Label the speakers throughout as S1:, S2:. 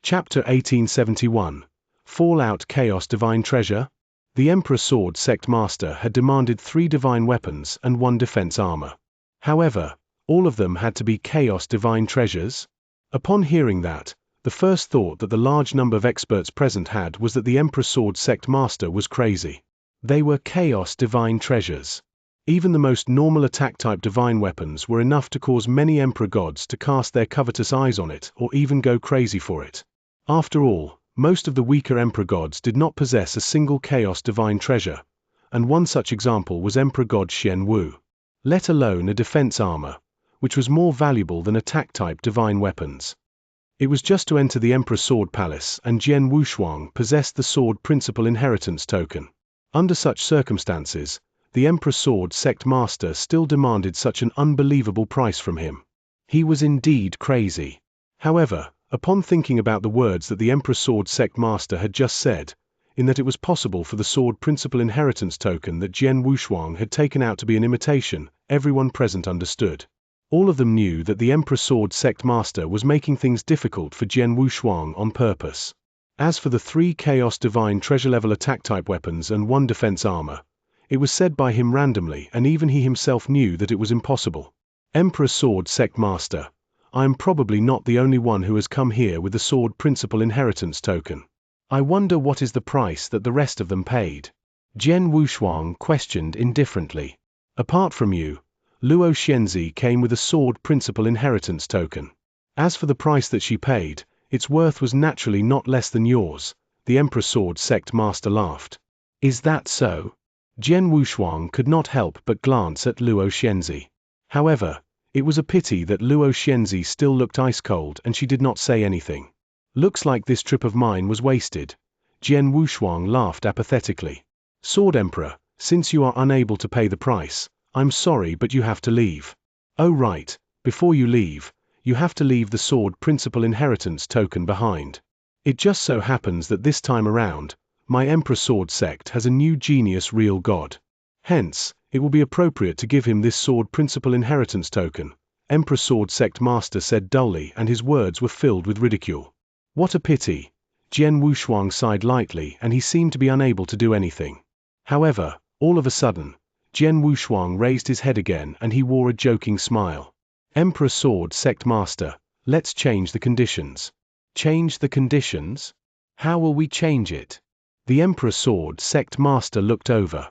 S1: Chapter 1871. Fallout Chaos Divine Treasure. The Emperor Sword Sect Master had demanded 3 divine weapons and 1 defense armor. However, all of them had to be Chaos Divine Treasures. Upon hearing that, the first thought that the large number of experts present had was that the Emperor Sword Sect Master was crazy. They were Chaos Divine Treasures. Even the most normal attack-type divine weapons were enough to cause many Emperor gods to cast their covetous eyes on it or even go crazy for it. After all, most of the weaker Emperor gods did not possess a single Chaos Divine Treasure, and one such example was Emperor God Xianwu, let alone a defense armor, which was more valuable than attack-type divine weapons. It was just to enter the Emperor Sword Palace, and Jian Wushuang possessed the Sword Principal Inheritance Token. Under such circumstances, the Emperor Sword Sect Master still demanded such an unbelievable price from him. He was indeed crazy. However, upon thinking about the words that the Emperor Sword Sect Master had just said, in that it was possible for the Sword Principal Inheritance Token that Jian Wushuang had taken out to be an imitation, everyone present understood. All of them knew that the Emperor Sword Sect Master was making things difficult for Jian Wushuang on purpose. As for the 3 Chaos Divine Treasure-level attack-type weapons and 1 defense armor, it was said by him randomly, and even he himself knew that it was impossible. Emperor Sword Sect Master, I am probably not the only one who has come here with the Sword Principal Inheritance Token. I wonder what is the price that the rest of them paid? Jian Wushuang questioned indifferently. Apart from you, Luo Xianxia came with a Sword Principal Inheritance Token. As for the price that she paid, its worth was naturally not less than yours, the Emperor Sword Sect Master laughed. Is that so? Jian Wushuang could not help but glance at Luo Xianxia. However, it was a pity that Luo Xianxia still looked ice-cold and she did not say anything. Looks like this trip of mine was wasted. Jian Wushuang laughed apathetically. Sword Emperor, since you are unable to pay the price, I'm sorry but you have to leave. Oh right, before you leave, you have to leave the Sword Principal Inheritance Token behind. It just so happens that this time around, my Emperor Sword Sect has a new genius real god. Hence, it will be appropriate to give him this Sword Principal Inheritance Token, Emperor Sword Sect Master said dully, and his words were filled with ridicule. What a pity. Jian Wushuang sighed lightly and he seemed to be unable to do anything. However, all of a sudden, Jian Wushuang raised his head again and he wore a joking smile. Emperor Sword Sect Master, let's change the conditions. Change the conditions? How will we change it? The Emperor Sword Sect Master looked over.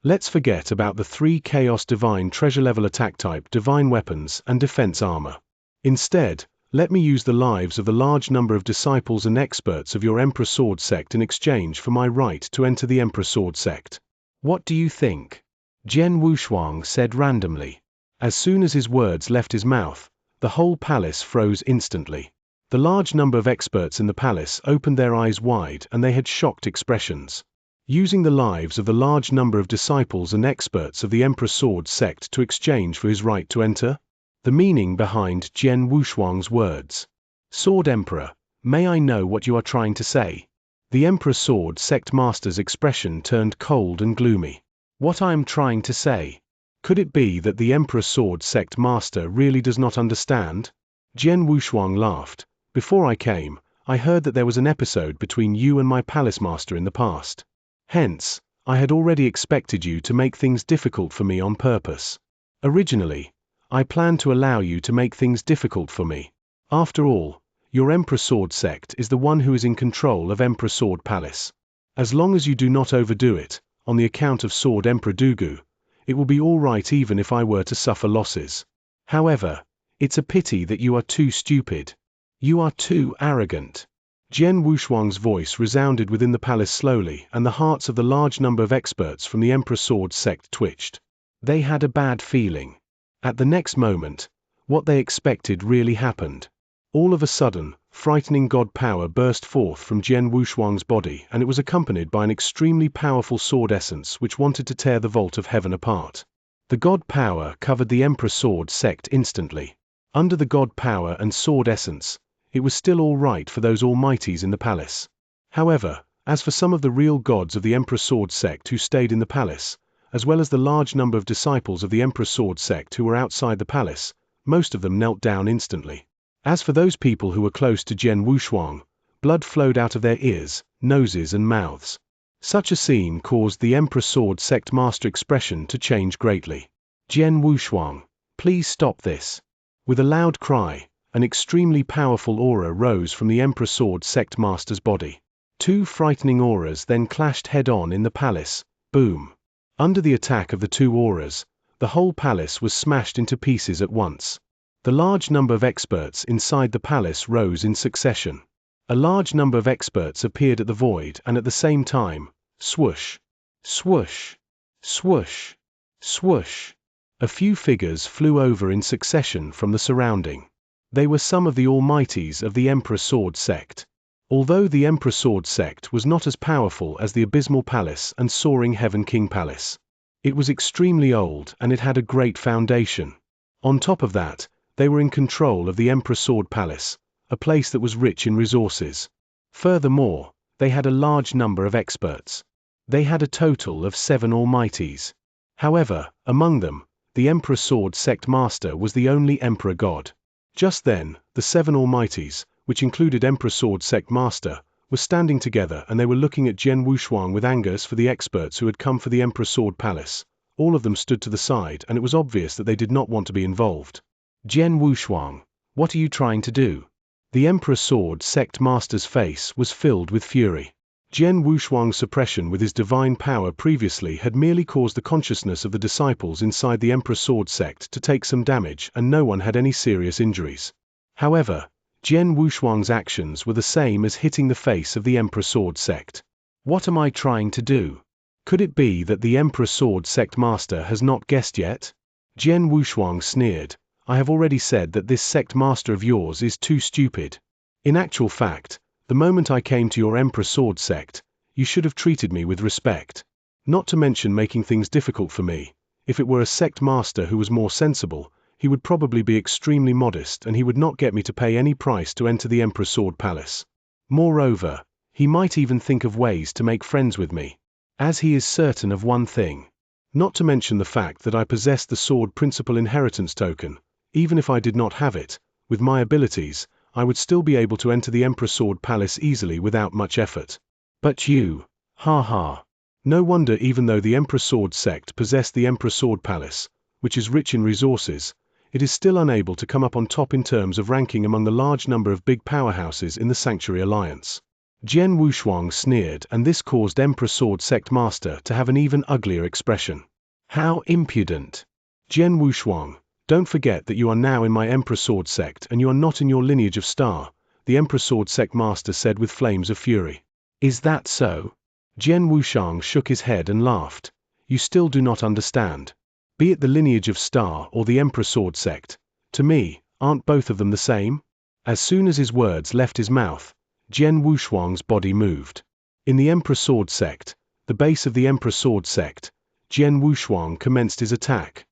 S1: Let's forget about the 3 Chaos Divine Treasure-level attack-type divine weapons and defense armor. Instead, let me use the lives of the large number of disciples and experts of your Emperor Sword Sect in exchange for my right to enter the Emperor Sword Sect. What do you think? Jian Wushuang said randomly. As soon as his words left his mouth, the whole palace froze instantly. The large number of experts in the palace opened their eyes wide and they had shocked expressions. Using the lives of the large number of disciples and experts of the Emperor Sword Sect to exchange for his right to enter? The meaning behind Jian Wushuang's words. Sword Emperor, may I know what you are trying to say? The Emperor Sword Sect Master's expression turned cold and gloomy. What I am trying to say? Could it be that the Emperor Sword Sect Master really does not understand? Jian Wushuang laughed. Before I came, I heard that there was an episode between you and my palace master in the past. Hence, I had already expected you to make things difficult for me on purpose. Originally, I planned to allow you to make things difficult for me. After all, your Emperor Sword Sect is the one who is in control of Emperor Sword Palace. As long as you do not overdo it, on the account of Sword Emperor Dugu, it will be all right even if I were to suffer losses. However, it's a pity that you are too stupid. You are too arrogant. Jian Wushuang's voice resounded within the palace slowly, and the hearts of the large number of experts from the Emperor Sword Sect twitched. They had a bad feeling. At the next moment, what they expected really happened. All of a sudden, frightening god power burst forth from Jian Wushuang's body, and it was accompanied by an extremely powerful sword essence which wanted to tear the vault of heaven apart. The god power covered the Emperor Sword Sect instantly. Under the god power and sword essence, it was still all right for those almighties in the palace. However, as for some of the real gods of the Emperor Sword Sect who stayed in the palace, as well as the large number of disciples of the Emperor Sword Sect who were outside the palace, most of them knelt down instantly. As for those people who were close to Jian Wushuang, Blood flowed out of their ears, noses and mouths. Such a scene caused the Emperor Sword Sect Master expression to change greatly. Jian Wushuang, please stop this. With a loud cry, an extremely powerful aura rose from the Emperor Sword Sect Master's body. Two frightening auras then clashed head-on in the palace. Boom. Under the attack of the two auras, the whole palace was smashed into pieces at once. The large number of experts inside the palace rose in succession. A large number of experts appeared at the void, and at the same time, swoosh, swoosh, swoosh, swoosh. A few figures flew over in succession from the surrounding. They were some of the almighties of the Emperor Sword Sect. Although the Emperor Sword Sect was not as powerful as the Abysmal Palace and Soaring Heaven King Palace, it was extremely old and it had a great foundation. On top of that, they were in control of the Emperor Sword Palace, a place that was rich in resources. Furthermore, they had a large number of experts. They had a total of 7 almighties. However, among them, the Emperor Sword Sect Master was the only Emperor God. Just then, the 7 almighties, which included Emperor Sword Sect Master, were standing together and they were looking at Jian Wushuang with anger for the experts who had come for the Emperor Sword Palace. All of them stood to the side and it was obvious that they did not want to be involved. Jian Wushuang, what are you trying to do? The Emperor Sword Sect Master's face was filled with fury. Jian Wushuang's suppression with his divine power previously had merely caused the consciousness of the disciples inside the Emperor Sword Sect to take some damage and no one had any serious injuries. However, Jian Wushuang's actions were the same as hitting the face of the Emperor Sword Sect. What am I trying to do? Could it be that the Emperor Sword Sect Master has not guessed yet? Jian Wushuang sneered. I have already said that this sect master of yours is too stupid. In actual fact, the moment I came to your Emperor Sword Sect, you should have treated me with respect. Not to mention making things difficult for me. If it were a sect master who was more sensible, he would probably be extremely modest and he would not get me to pay any price to enter the Emperor Sword Palace. Moreover, he might even think of ways to make friends with me. As he is certain of one thing. Not to mention the fact that I possess the Sword Principal Inheritance Token. Even if I did not have it, with my abilities, I would still be able to enter the Emperor Sword Palace easily without much effort. But you, ha. No wonder even though the Emperor Sword Sect possessed the Emperor Sword Palace, which is rich in resources, it is still unable to come up on top in terms of ranking among the large number of big powerhouses in the Sanctuary Alliance. Jian Wushuang sneered and this caused Emperor Sword Sect Master to have an even uglier expression. How impudent! Jian Wushuang. Don't forget that you are now in my Emperor Sword Sect and you are not in your lineage of star, the Emperor Sword Sect Master said with flames of fury. Is that so? Jian Wushuang shook his head and laughed. You still do not understand. Be it the lineage of star or the Emperor Sword Sect, to me, aren't both of them the same? As soon as his words left his mouth, Jian Wushuang's body moved. In the Emperor Sword Sect, the base of the Emperor Sword Sect, Jian Wushuang commenced his attack.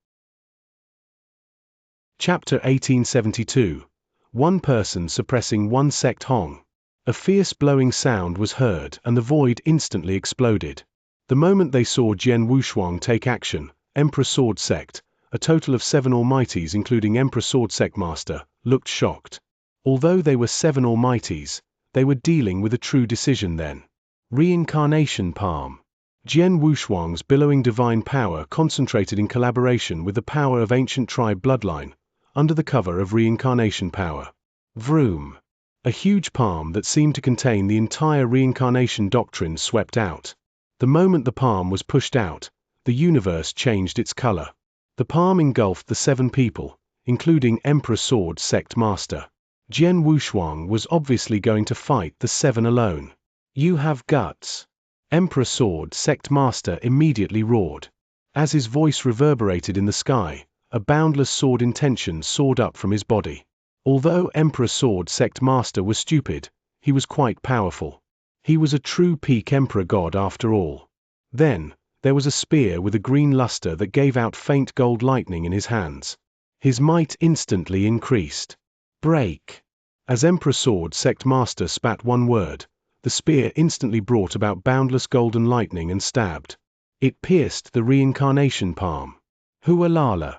S1: Chapter 1872. One person suppressing one sect Hong. A fierce blowing sound was heard and the void instantly exploded. The moment they saw Jian Wushuang take action, Emperor Sword Sect, a total of 7 almighties including Emperor Sword Sect Master, looked shocked. Although they were 7 almighties, they were dealing with a true decision then. Reincarnation Palm. Jian Wushuang's billowing divine power concentrated in collaboration with the power of ancient tribe bloodline, under the cover of reincarnation power. Vroom. A huge palm that seemed to contain the entire reincarnation doctrine swept out. The moment the palm was pushed out, the universe changed its color. The palm engulfed the 7 people, including Emperor Sword Sect Master. Jian Wushuang was obviously going to fight the 7 alone. You have guts. Emperor Sword Sect Master immediately roared. As his voice reverberated in the sky, a boundless sword intention soared up from his body. Although Emperor Sword Sect Master was stupid, he was quite powerful. He was a true peak Emperor God after all. Then, there was a spear with a green luster that gave out faint gold lightning in his hands. His might instantly increased. Break. As Emperor Sword Sect Master spat one word, the spear instantly brought about boundless golden lightning and stabbed. It pierced the reincarnation palm. Hualala.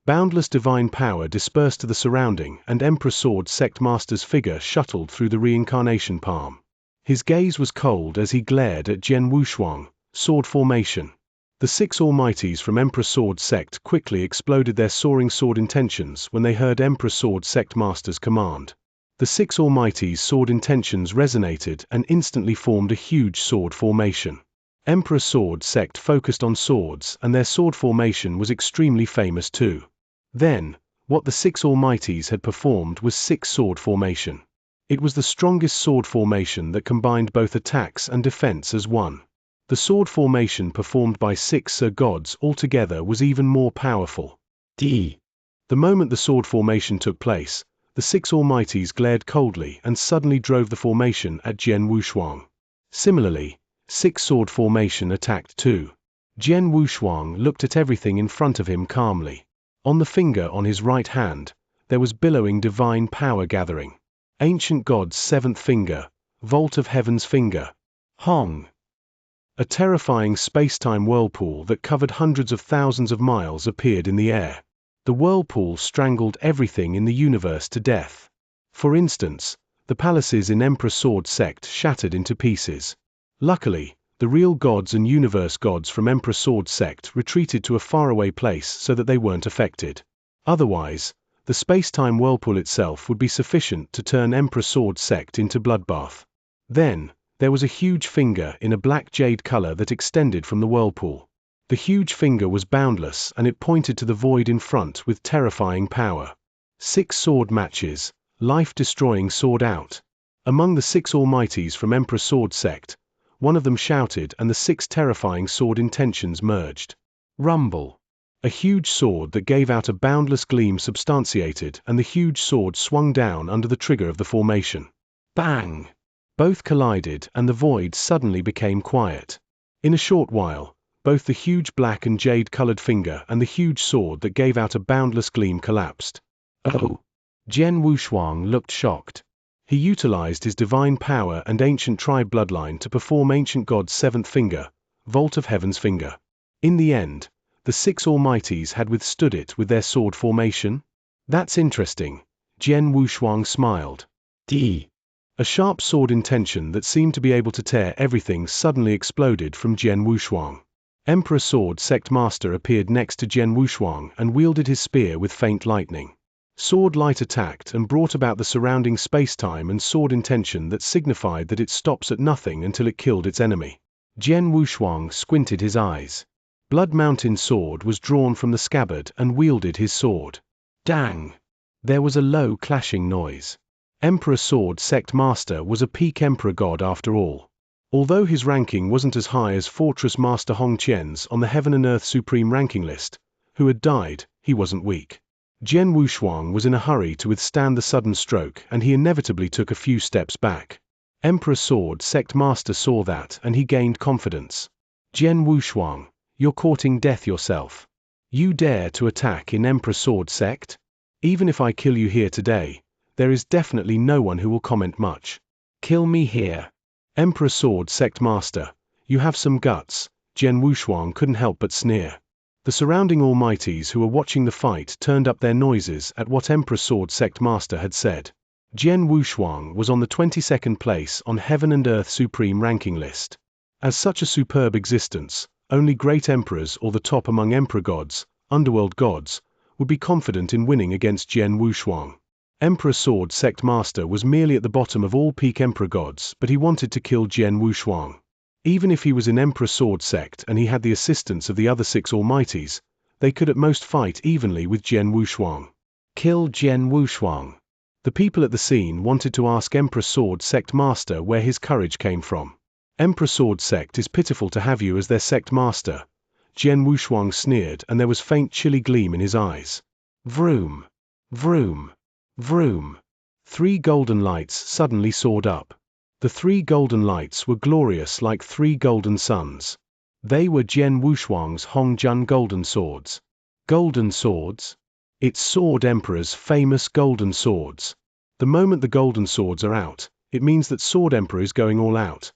S1: Boundless divine power dispersed to the surrounding, and Emperor Sword Sect Master's figure shuttled through the reincarnation palm. His gaze was cold as he glared at Jian Wushuang, sword formation. The six Almighties from Emperor Sword Sect quickly exploded their soaring sword intentions when they heard Emperor Sword Sect Master's command. The six Almighties' sword intentions resonated and instantly formed a huge sword formation. Emperor Sword Sect focused on swords, and their sword formation was extremely famous too. Then, what the six Almighties had performed was six sword formation. It was the strongest sword formation that combined both attacks and defense as one. The sword formation performed by six Sir Gods altogether was even more powerful. The moment the sword formation took place, the six Almighties glared coldly and suddenly drove the formation at Jian Wushuang. Similarly, six sword formation attacked too. Jian Wushuang looked at everything in front of him calmly. On the finger on his right hand, there was billowing divine power gathering. Ancient God's seventh finger, Vault of Heaven's finger. Hong! A terrifying space-time whirlpool that covered hundreds of thousands of miles appeared in the air. The whirlpool strangled everything in the universe to death. For instance, the palaces in Emperor Sword Sect shattered into pieces. Luckily, the real gods and universe gods from Emperor Sword Sect retreated to a faraway place so that they weren't affected. Otherwise, the space-time whirlpool itself would be sufficient to turn Emperor Sword Sect into bloodbath. Then, there was a huge finger in a black jade color that extended from the whirlpool. The huge finger was boundless and it pointed to the void in front with terrifying power. Six sword matches, life-destroying sword out. Among the six Almighties from Emperor Sword Sect, one of them shouted and the six terrifying sword intentions merged. Rumble. A huge sword that gave out a boundless gleam substantiated, and the huge sword swung down under the trigger of the formation. Bang! Both collided and the void suddenly became quiet. In a short while, both the huge black and jade-colored finger and the huge sword that gave out a boundless gleam collapsed. Oh! Jian Wushuang looked shocked. He utilized his divine power and ancient tribe bloodline to perform Ancient God's seventh finger, Vault of Heaven's finger. In the end, the six Almighties had withstood it with their sword formation? That's interesting. Jian Wushuang smiled. A sharp sword intention that seemed to be able to tear everything suddenly exploded from Jian Wushuang. Emperor Sword Sect Master appeared next to Jian Wushuang and wielded his spear with faint lightning. Sword light attacked and brought about the surrounding space-time and sword intention that signified that it stops at nothing until it killed its enemy. Jian Wushuang squinted his eyes. Blood Mountain sword was drawn from the scabbard and wielded his sword. Dang! There was a low clashing noise. Emperor Sword Sect Master was a peak Emperor God after all. Although his ranking wasn't as high as Fortress Master Hong Qian's on the Heaven and Earth Supreme ranking list, who had died, he wasn't weak. Jian Wushuang was in a hurry to withstand the sudden stroke and he inevitably took a few steps back. Emperor Sword Sect Master saw that and he gained confidence. Jian Wushuang, you're courting death yourself. You dare to attack in Emperor Sword Sect? Even if I kill you here today, there is definitely no one who will comment much. Kill me here. Emperor Sword Sect Master, you have some guts, Jian Wushuang couldn't help but sneer. The surrounding Almighties who were watching the fight turned up their noises at what Emperor Sword Sect Master had said. Jian Wushuang was on the 22nd place on Heaven and Earth Supreme ranking list. As such a superb existence, only great emperors or the top among emperor gods, underworld gods, would be confident in winning against Jian Wushuang. Emperor Sword Sect Master was merely at the bottom of all peak emperor gods, but he wanted to kill Jian Wushuang. Even if he was in Emperor Sword Sect and he had the assistance of the other six Almighties, they could at most fight evenly with Jian Wushuang. Kill Jian Wushuang. The people at the scene wanted to ask Emperor Sword Sect Master where his courage came from. Emperor Sword Sect is pitiful to have you as their sect master. Jian Wushuang sneered and there was faint chilly gleam in his eyes. Vroom. Vroom. Vroom. 3 golden lights suddenly soared up. The 3 golden lights were glorious like 3 golden suns. They were Jian Wushuang's Hongjun golden swords. Golden swords? It's Sword Emperor's famous golden swords. The moment the golden swords are out, it means that Sword Emperor is going all out.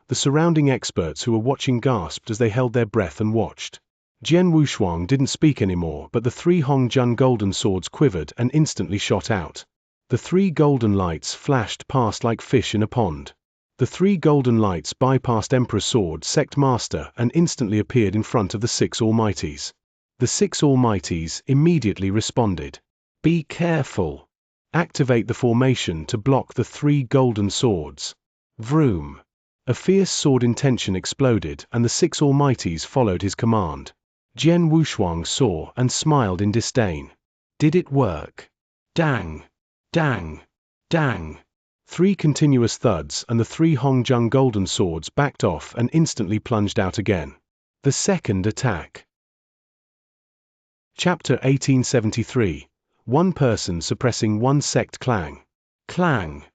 S1: The surrounding experts who were watching gasped as they held their breath and watched. Jian Wushuang didn't speak anymore, but the three Hongjun golden swords quivered and instantly shot out. The three golden lights flashed past like fish in a pond. The three golden lights bypassed Emperor's Sword Sect Master and instantly appeared in front of the six Almighties. The six Almighties immediately responded. Be careful. Activate the formation to block the three golden swords. Vroom. A fierce sword intention exploded and the six Almighties followed his command. Jian Wushuang saw and smiled in disdain. Did it work? Dang. Dang. Dang. Three continuous thuds and the three Hongjun golden swords backed off and instantly plunged out again. The second attack. Chapter 1873. One person suppressing one sect clang. Clang.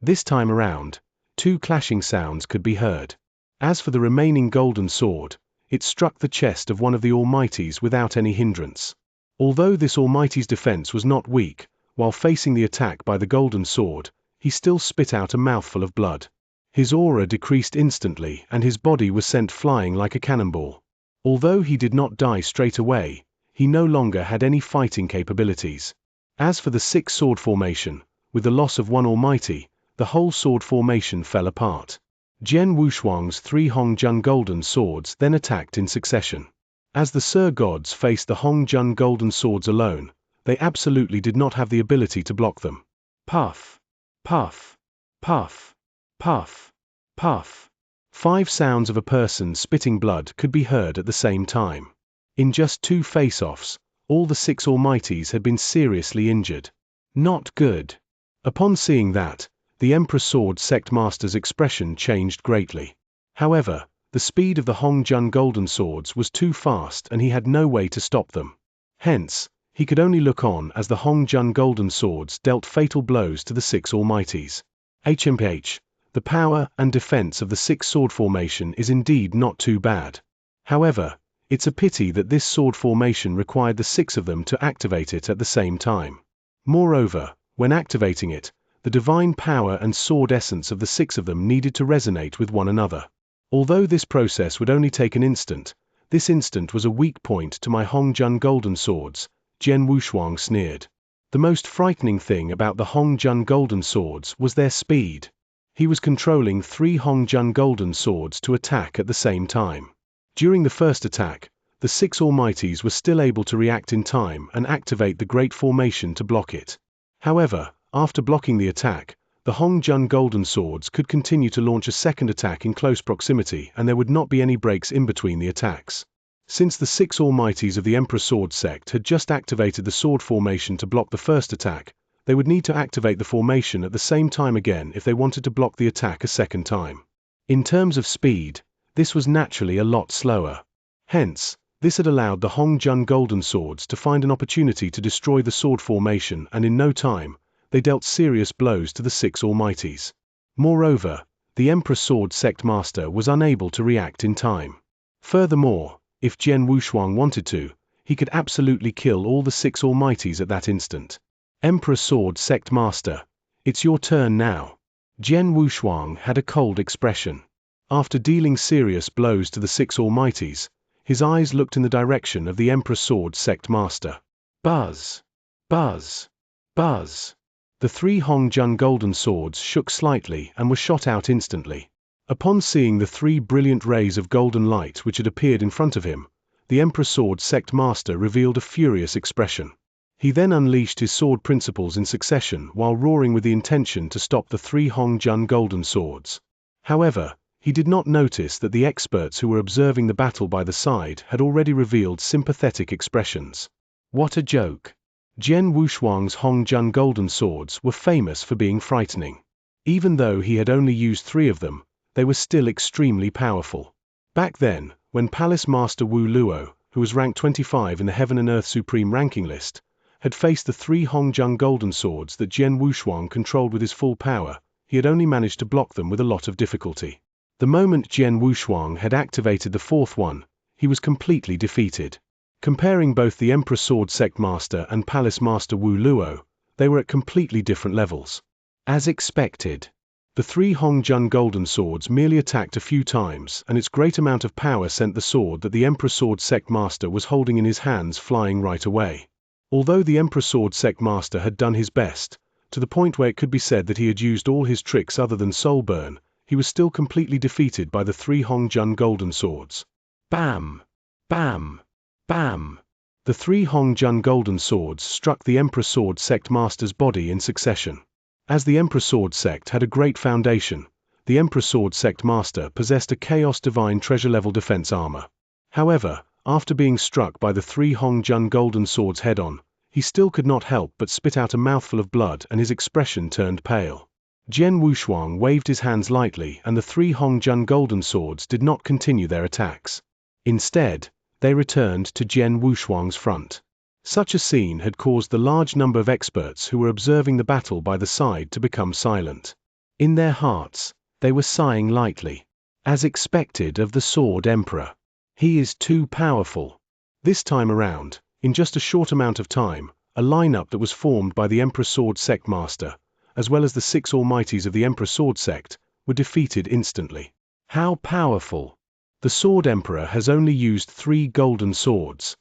S1: This time around, two clashing sounds could be heard. As for the remaining golden sword, it struck the chest of one of the Almighties without any hindrance. Although this Almighty's defense was not weak, while facing the attack by the golden sword, he still spit out a mouthful of blood. His aura decreased instantly and his body was sent flying like a cannonball. Although he did not die straight away, he no longer had any fighting capabilities. As for the six sword formation, with the loss of one Almighty, the whole sword formation fell apart. Jian Wushuang's three Hongjun golden swords then attacked in succession. As the Sir Gods faced the Hongjun golden swords alone, they absolutely did not have the ability to block them. Puff. Puff. Puff. Puff. Puff. 5 sounds of a person spitting blood could be heard at the same time. In just 2 face-offs, all the 6 Almighties had been seriously injured. Not good. Upon seeing that, the Emperor's Sword Sect Master's expression changed greatly. However, the speed of the Hongjun golden swords was too fast and he had no way to stop them. Hence, he could only look on as the Hongjun golden swords dealt fatal blows to the 6 Almighties. HMH, the power and defense of the 6 sword formation is indeed not too bad. However, it's a pity that this sword formation required the 6 of them to activate it at the same time. Moreover, when activating it, the divine power and sword essence of the 6 of them needed to resonate with one another. Although this process would only take an instant, this instant was a weak point to my Hongjun golden swords, Jian Wushuang sneered. The most frightening thing about the Hongjun golden swords was their speed. He was controlling 3 Hongjun golden swords to attack at the same time. During the first attack, the 6 Almighties were still able to react in time and activate the Great Formation to block it. However, after blocking the attack, the Hongjun golden swords could continue to launch a second attack in close proximity and there would not be any breaks in between the attacks. Since the 6 Almighties of the Emperor's Sword Sect had just activated the sword formation to block the first attack, they would need to activate the formation at the same time again if they wanted to block the attack a second time. In terms of speed, this was naturally a lot slower. Hence, this had allowed the Hongjun golden swords to find an opportunity to destroy the sword formation and in no time, they dealt serious blows to the 6 Almighties. Moreover, the Emperor's Sword Sect Master was unable to react in time. Furthermore, if Jian Wushuang wanted to, he could absolutely kill all the 6 Almighties at that instant. Emperor's Sword Sect Master, it's your turn now. Jian Wushuang had a cold expression. After dealing serious blows to the 6 Almighties, his eyes looked in the direction of the Emperor's Sword Sect Master. Buzz! Buzz! Buzz! The 3 Hongjun golden swords shook slightly and were shot out instantly. Upon seeing the 3 brilliant rays of golden light which had appeared in front of him, the Emperor's Sword Sect Master revealed a furious expression. He then unleashed his sword principles in succession while roaring with the intention to stop the 3 Hongjun golden swords. However, he did not notice that the experts who were observing the battle by the side had already revealed sympathetic expressions. What a joke! Jian Wushuang's Hongjun golden swords were famous for being frightening. Even though he had only used 3 of them, they were still extremely powerful. Back then, when Palace Master Wu Luo, who was ranked 25 in the Heaven and Earth Supreme ranking list, had faced the 3 Hongjun golden swords that Jian Wushuang controlled with his full power, he had only managed to block them with a lot of difficulty. The moment Jian Wushuang had activated the 4th one, he was completely defeated. Comparing both the Emperor's Sword Sect Master and Palace Master Wu Luo, they were at completely different levels. As expected, The three Hongjun golden swords merely attacked a few times, and its great amount of power sent the sword that the Emperor Sword Sect Master was holding in his hands flying right away. Although the Emperor Sword Sect Master had done his best, to the point where it could be said that he had used all his tricks other than soul burn, he was still completely defeated by the three Hongjun golden swords. Bam! Bam! Bam! The three Hongjun golden swords struck the Emperor Sword Sect Master's body in succession. As the Emperor Sword Sect had a great foundation, the Emperor Sword Sect Master possessed a Chaos Divine treasure-level defense armor. However, after being struck by the three Hongjun golden swords head-on, he still could not help but spit out a mouthful of blood and his expression turned pale. Jian Wushuang waved his hands lightly and the three Hongjun golden swords did not continue their attacks. Instead, they returned to Jian Wushuang's front. Such a scene had caused the large number of experts who were observing the battle by the side to become silent. In their hearts, they were sighing lightly. As expected of the Sword Emperor. He is too powerful. This time around, in just a short amount of time, a lineup that was formed by the Emperor Sword Sect Master, as well as the 6 Almighties of the Emperor Sword Sect, were defeated instantly. How powerful! The Sword Emperor has only used 3 golden swords.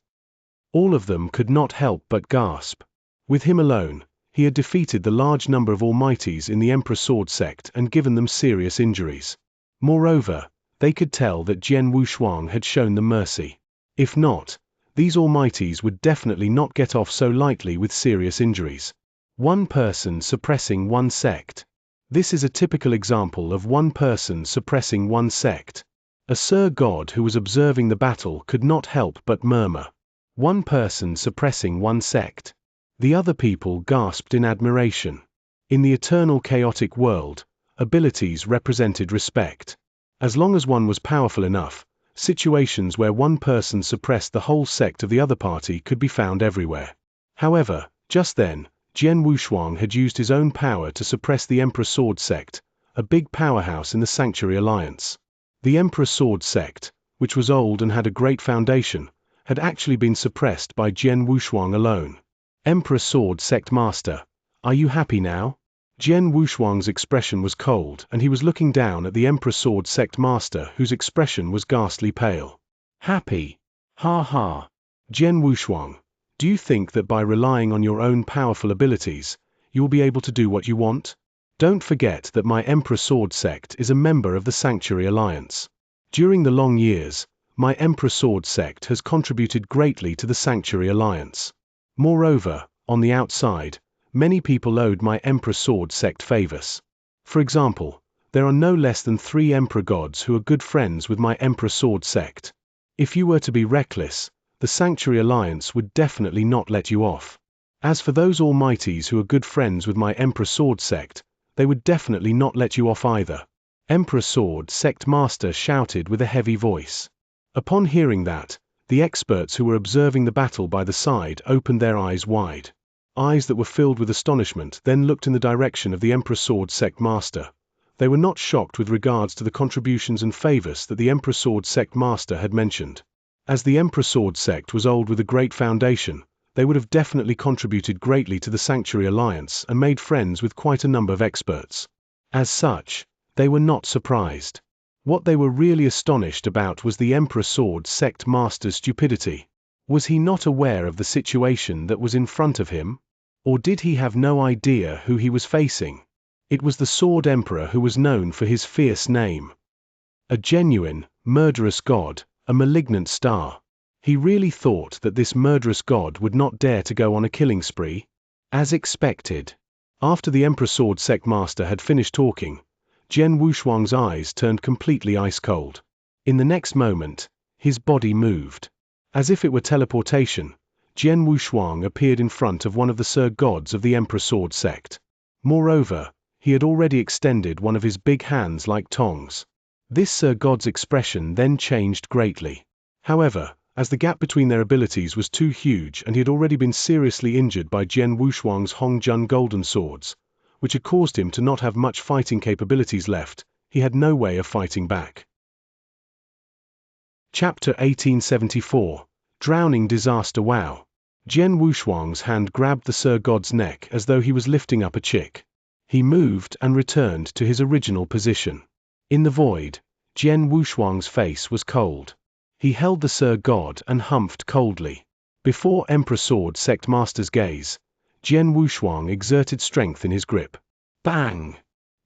S1: All of them could not help but gasp. With him alone, he had defeated the large number of Almighties in the Emperor Sword Sect and given them serious injuries. Moreover, they could tell that Jian Wushuang had shown them mercy. If not, these Almighties would definitely not get off so lightly with serious injuries. One person suppressing one sect. This is a typical example of one person suppressing one sect. A Sir God who was observing the battle could not help but murmur. One person suppressing one sect. The other people gasped in admiration. In the eternal chaotic world, abilities represented respect. As long as one was powerful enough, situations where one person suppressed the whole sect of the other party could be found everywhere. However, just then, Jian Wushuang had used his own power to suppress the Emperor Sword Sect, a big powerhouse in the Sanctuary Alliance. The Emperor Sword Sect, which was old and had a great foundation, had actually been suppressed by Jian Wushuang alone. Emperor Sword Sect Master, are you happy now? Jian Wushuang's expression was cold and he was looking down at the Emperor Sword Sect Master whose expression was ghastly pale. Happy? Ha ha. Jian Wushuang, do you think that by relying on your own powerful abilities, you will be able to do what you want? Don't forget that my Emperor Sword Sect is a member of the Sanctuary Alliance. During the long years, my Emperor Sword Sect has contributed greatly to the Sanctuary Alliance. Moreover, on the outside, many people owed my Emperor Sword Sect favors. For example, there are no less than 3 Emperor Gods who are good friends with my Emperor Sword Sect. If you were to be reckless, the Sanctuary Alliance would definitely not let you off. As for those Almighties who are good friends with my Emperor Sword Sect, they would definitely not let you off either. Emperor Sword Sect Master shouted with a heavy voice. Upon hearing that, the experts who were observing the battle by the side opened their eyes wide. Eyes that were filled with astonishment then looked in the direction of the Emperor Sword Sect Master. They were not shocked with regards to the contributions and favors that the Emperor Sword Sect Master had mentioned. As the Emperor Sword Sect was old with a great foundation, they would have definitely contributed greatly to the Sanctuary Alliance and made friends with quite a number of experts. As such, they were not surprised. What they were really astonished about was the Emperor Sword Sect Master's stupidity. Was he not aware of the situation that was in front of him? Or did he have no idea who he was facing? It was the Sword Emperor who was known for his fierce name. A genuine, murderous god, a malignant star. He really thought that this murderous god would not dare to go on a killing spree? As expected. After the Emperor Sword Sect Master had finished talking, Jian Wushuang's eyes turned completely ice-cold. In the next moment, his body moved. As if it were teleportation, Jian Wushuang appeared in front of one of the Sir Gods of the Emperor Sword Sect. Moreover, he had already extended one of his big hands like tongs. This Sir God's expression then changed greatly. However, as the gap between their abilities was too huge and he had already been seriously injured by Jian Wushuang's Hongjun golden swords, which had caused him to not have much fighting capabilities left, he had no way of fighting back. Chapter 1874, Drowning Disaster. Wow. Jian Wushuang's hand grabbed the Sir God's neck as though he was lifting up a chick. He moved and returned to his original position. In the void, Jian Wushuang's face was cold. He held the Sir God and humphed coldly. Before Emperor Sword Sect Master's gaze, Jian Wushuang exerted strength in his grip. Bang!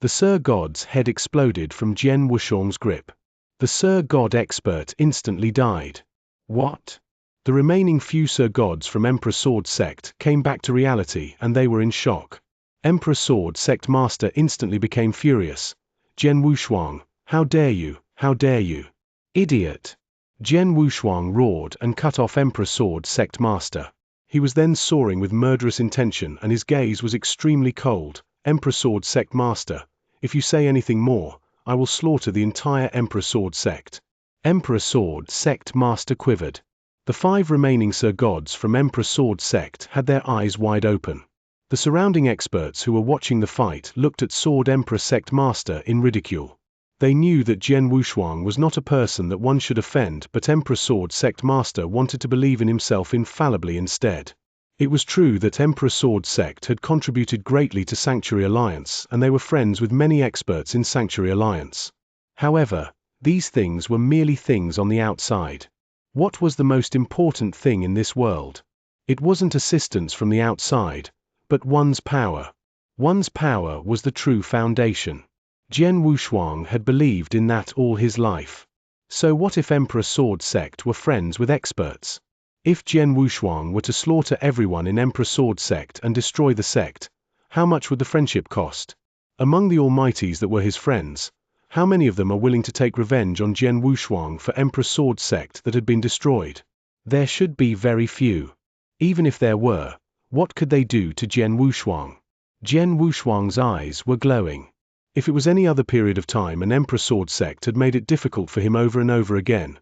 S1: The Sir God's head exploded from Jian Wushuang's grip. The Sir God expert instantly died. What? The remaining few Sir Gods from Emperor Sword Sect came back to reality and they were in shock. Emperor Sword Sect Master instantly became furious. Jian Wushuang, how dare you, how dare you? Idiot! Jian Wushuang roared and cut off Emperor Sword Sect Master. He was then soaring with murderous intention and his gaze was extremely cold. Emperor Sword Sect Master, if you say anything more, I will slaughter the entire Emperor Sword Sect. Emperor Sword Sect Master quivered. The 5 remaining Sir Gods from Emperor Sword Sect had their eyes wide open. The surrounding experts who were watching the fight looked at Sword Emperor Sect Master in ridicule. They knew that Jian Wushuang was not a person that one should offend, but Emperor Sword Sect Master wanted to believe in himself infallibly instead. It was true that Emperor Sword Sect had contributed greatly to Sanctuary Alliance and they were friends with many experts in Sanctuary Alliance. However, these things were merely things on the outside. What was the most important thing in this world? It wasn't assistance from the outside, but one's power. One's power was the true foundation. Jian Wushuang had believed in that all his life. So what if Emperor Sword Sect were friends with experts? If Jian Wushuang were to slaughter everyone in Emperor Sword Sect and destroy the sect, how much would the friendship cost? Among the almighties that were his friends, how many of them are willing to take revenge on Jian Wushuang for Emperor Sword Sect that had been destroyed? There should be very few. Even if there were, what could they do to Jian Wushuang? Jian Wushuang's eyes were glowing. If it was any other period of time and Emperor Sword Sect had made it difficult for him over and over again,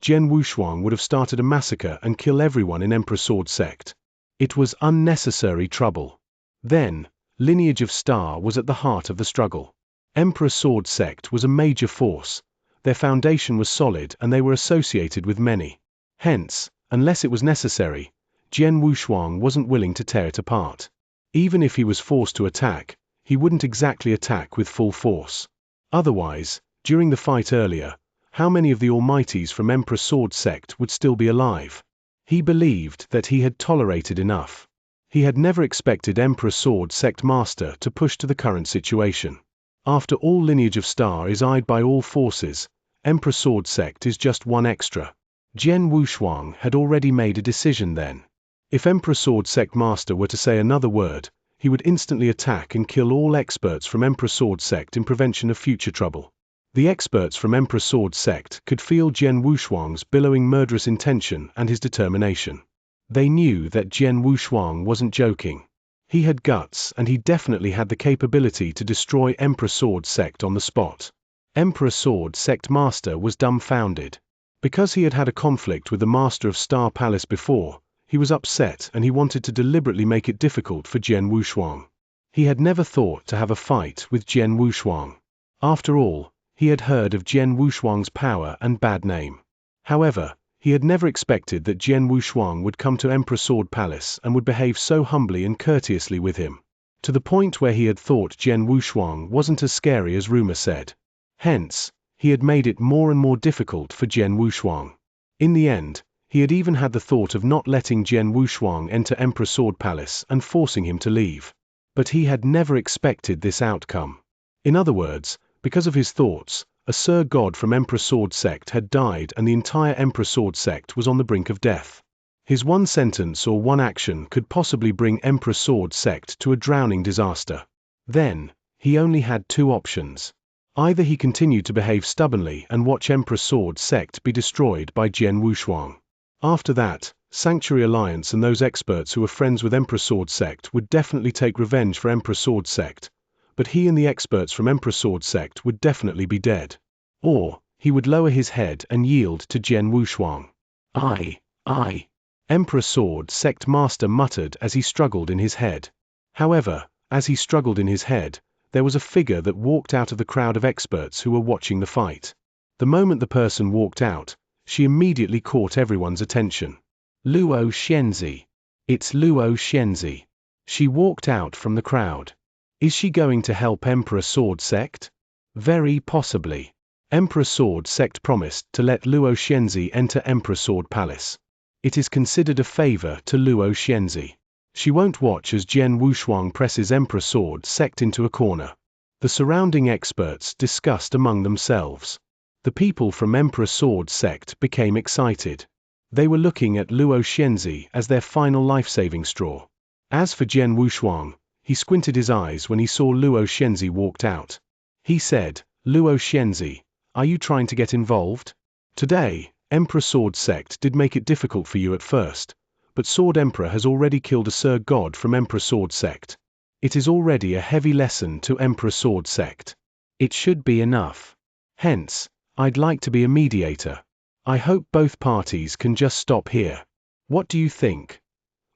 S1: Jian Wushuang would have started a massacre and kill everyone in Emperor Sword Sect. It was unnecessary trouble. Then, Lineage of Star was at the heart of the struggle. Emperor Sword Sect was a major force. Their foundation was solid and they were associated with many. Hence, unless it was necessary, Jian Wushuang wasn't willing to tear it apart. Even if he was forced to attack, he wouldn't exactly attack with full force. Otherwise, during the fight earlier, how many of the almighties from Emperor Sword Sect would still be alive? He believed that he had tolerated enough. He had never expected Emperor Sword Sect Master to push to the current situation. After all, Lineage of Star is eyed by all forces, Emperor Sword Sect is just one extra. Jian Wushuang had already made a decision then. If Emperor Sword Sect Master were to say another word, he would instantly attack and kill all experts from Emperor Sword Sect in prevention of future trouble. The experts from Emperor Sword Sect could feel Jian Wushuang's billowing murderous intention and his determination. They knew that Jian Wushuang wasn't joking. He had guts and he definitely had the capability to destroy Emperor Sword Sect on the spot. Emperor Sword Sect Master was dumbfounded. Because he had had a conflict with the Master of Star Palace before, he was upset and he wanted to deliberately make it difficult for Jian Wushuang. He had never thought to have a fight with Jian Wushuang. After all, he had heard of Jian Wushuang's power and bad name. However, he had never expected that Jian Wushuang would come to Emperor Sword Palace and would behave so humbly and courteously with him, to the point where he had thought Jian Wushuang wasn't as scary as rumor said. Hence, he had made it more and more difficult for Jian Wushuang. In the end, he had even had the thought of not letting Jian Wushuang enter Emperor Sword Palace and forcing him to leave. But he had never expected this outcome. In other words, because of his thoughts, a Sir God from Emperor Sword Sect had died and the entire Emperor Sword Sect was on the brink of death. His one sentence or one action could possibly bring Emperor Sword Sect to a drowning disaster. Then, he only had 2 options. Either he continued to behave stubbornly and watch Emperor Sword Sect be destroyed by Jian Wushuang. After that, Sanctuary Alliance and those experts who were friends with Emperor Sword Sect would definitely take revenge for Emperor Sword Sect, but he and the experts from Emperor Sword Sect would definitely be dead. Or, he would lower his head and yield to Jian Wushuang. I. Emperor Sword Sect Master muttered as he struggled in his head. However, as he struggled in his head, there was a figure that walked out of the crowd of experts who were watching the fight. The moment the person walked out, she immediately caught everyone's attention. Luo Xianxia. It's Luo Xianxia. She walked out from the crowd. Is she going to help Emperor Sword Sect? Very possibly. Emperor Sword Sect promised to let Luo Xianxi enter Emperor Sword Palace. It is considered a favor to Luo Xianxi. She won't watch as Jian Wushuang presses Emperor Sword Sect into a corner. The surrounding experts discussed among themselves. The people from Emperor Sword Sect became excited. They were looking at Luo Xianxi as their final life-saving straw. As for Jian Wushuang, he squinted his eyes when he saw Luo Xianxi walked out. He said, "Luo Xianxi, are you trying to get involved? Today, Emperor Sword Sect did make it difficult for you at first, but Sword Emperor has already killed a Sir God from Emperor Sword Sect. It is already a heavy lesson to Emperor Sword Sect. It should be enough. Hence, I'd like to be a mediator. I hope both parties can just stop here. What do you think?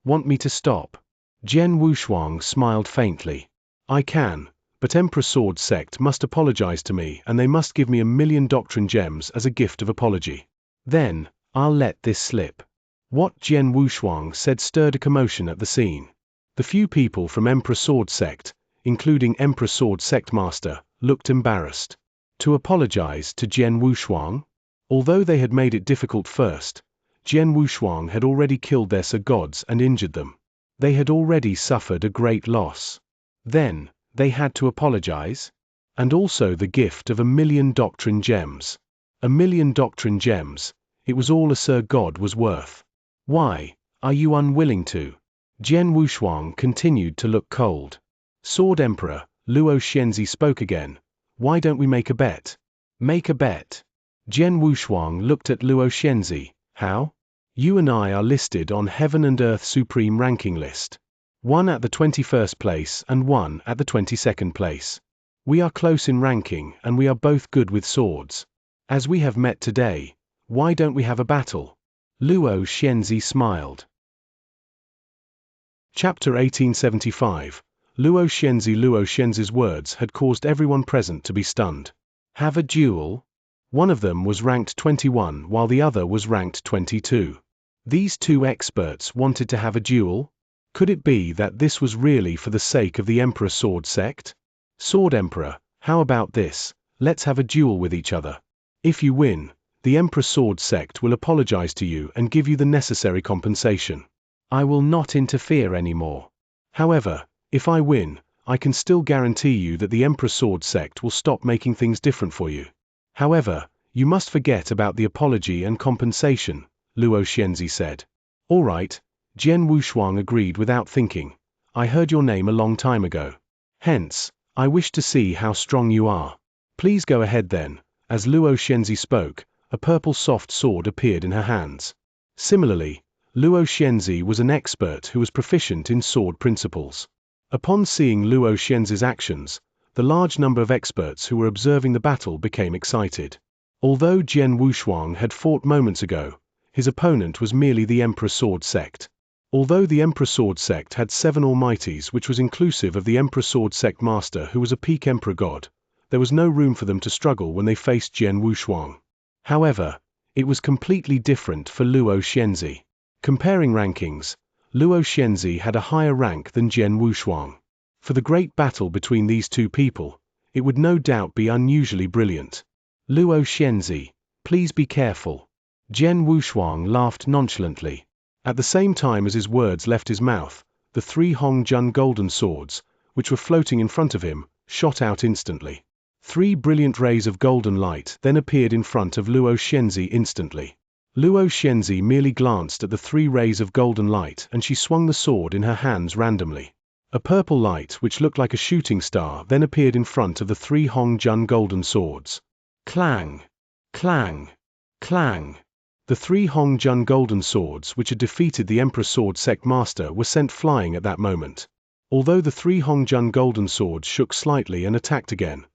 S1: Want me to stop?" Jian Wushuang smiled faintly. "I can, but Emperor Sword Sect must apologize to me and they must give me 1,000,000 doctrine gems as a gift of apology. Then, I'll let this slip." What Jian Wushuang said stirred a commotion at the scene. The few people from Emperor Sword Sect, including Emperor Sword Sect Master, looked embarrassed. To apologize to Jian Wushuang? Although they had made it difficult first, Jian Wushuang had already killed their Sir Gods and injured them. They had already suffered a great loss. Then, they had to apologize? And also the gift of 1,000,000 doctrine gems. 1,000,000 doctrine gems, it was all a Sir God was worth. Why, are you unwilling to? Jian Wushuang continued to look cold. Sword Emperor, Luo Xianxi spoke again. "Why don't we make a bet?" "Make a bet?" Jian Wushuang looked at Luo Xianxi. "How? You and I are listed on Heaven and Earth Supreme Ranking List. One at the 21st place and one at the 22nd place. We are close in ranking and we are both good with swords. As we have met today, why don't we have a battle?" Luo Xianxi smiled. Chapter 1875. Luo Xianxi's words had caused everyone present to be stunned. Have a duel? One of them was ranked 21 while the other was ranked 22. These two experts wanted to have a duel? Could it be that this was really for the sake of the Emperor Sword Sect? "Sword Emperor, how about this, let's have a duel with each other. If you win, the Emperor Sword Sect will apologize to you and give you the necessary compensation. I will not interfere anymore. However, if I win, I can still guarantee you that the Emperor Sword Sect will stop making things different for you. However, you must forget about the apology and compensation," Luo Xianxi said. "All right," Jian Wushuang agreed without thinking. "I heard your name a long time ago. Hence, I wish to see how strong you are. Please go ahead then." As Luo Xianxi spoke, a purple soft sword appeared in her hands. Similarly, Luo Xianxi was an expert who was proficient in sword principles. Upon seeing Luo Xianxi's actions, the large number of experts who were observing the battle became excited. Although Jian Wushuang had fought moments ago, his opponent was merely the Emperor Sword Sect. Although the Emperor Sword Sect had 7 Almighties, which was inclusive of the Emperor Sword Sect Master who was a peak Emperor God, there was no room for them to struggle when they faced Jian Wushuang. However, it was completely different for Luo Xianxi. Comparing rankings, Luo Xianxi had a higher rank than Jian Wushuang. For the great battle between these two people, it would no doubt be unusually brilliant. "Luo Xianxi, please be careful." Jian Wushuang laughed nonchalantly. At the same time as his words left his mouth, the 3 Hongjun golden swords, which were floating in front of him, shot out instantly. 3 brilliant rays of golden light then appeared in front of Luo Xianxi instantly. Luo Xianxi merely glanced at the 3 rays of golden light and she swung the sword in her hands randomly. A purple light which looked like a shooting star then appeared in front of the 3 Hongjun golden swords. Clang! Clang! Clang! The 3 Hongjun golden swords which had defeated the Emperor Sword Sect Master were sent flying at that moment. Although the 3 Hongjun golden swords shook slightly and attacked again,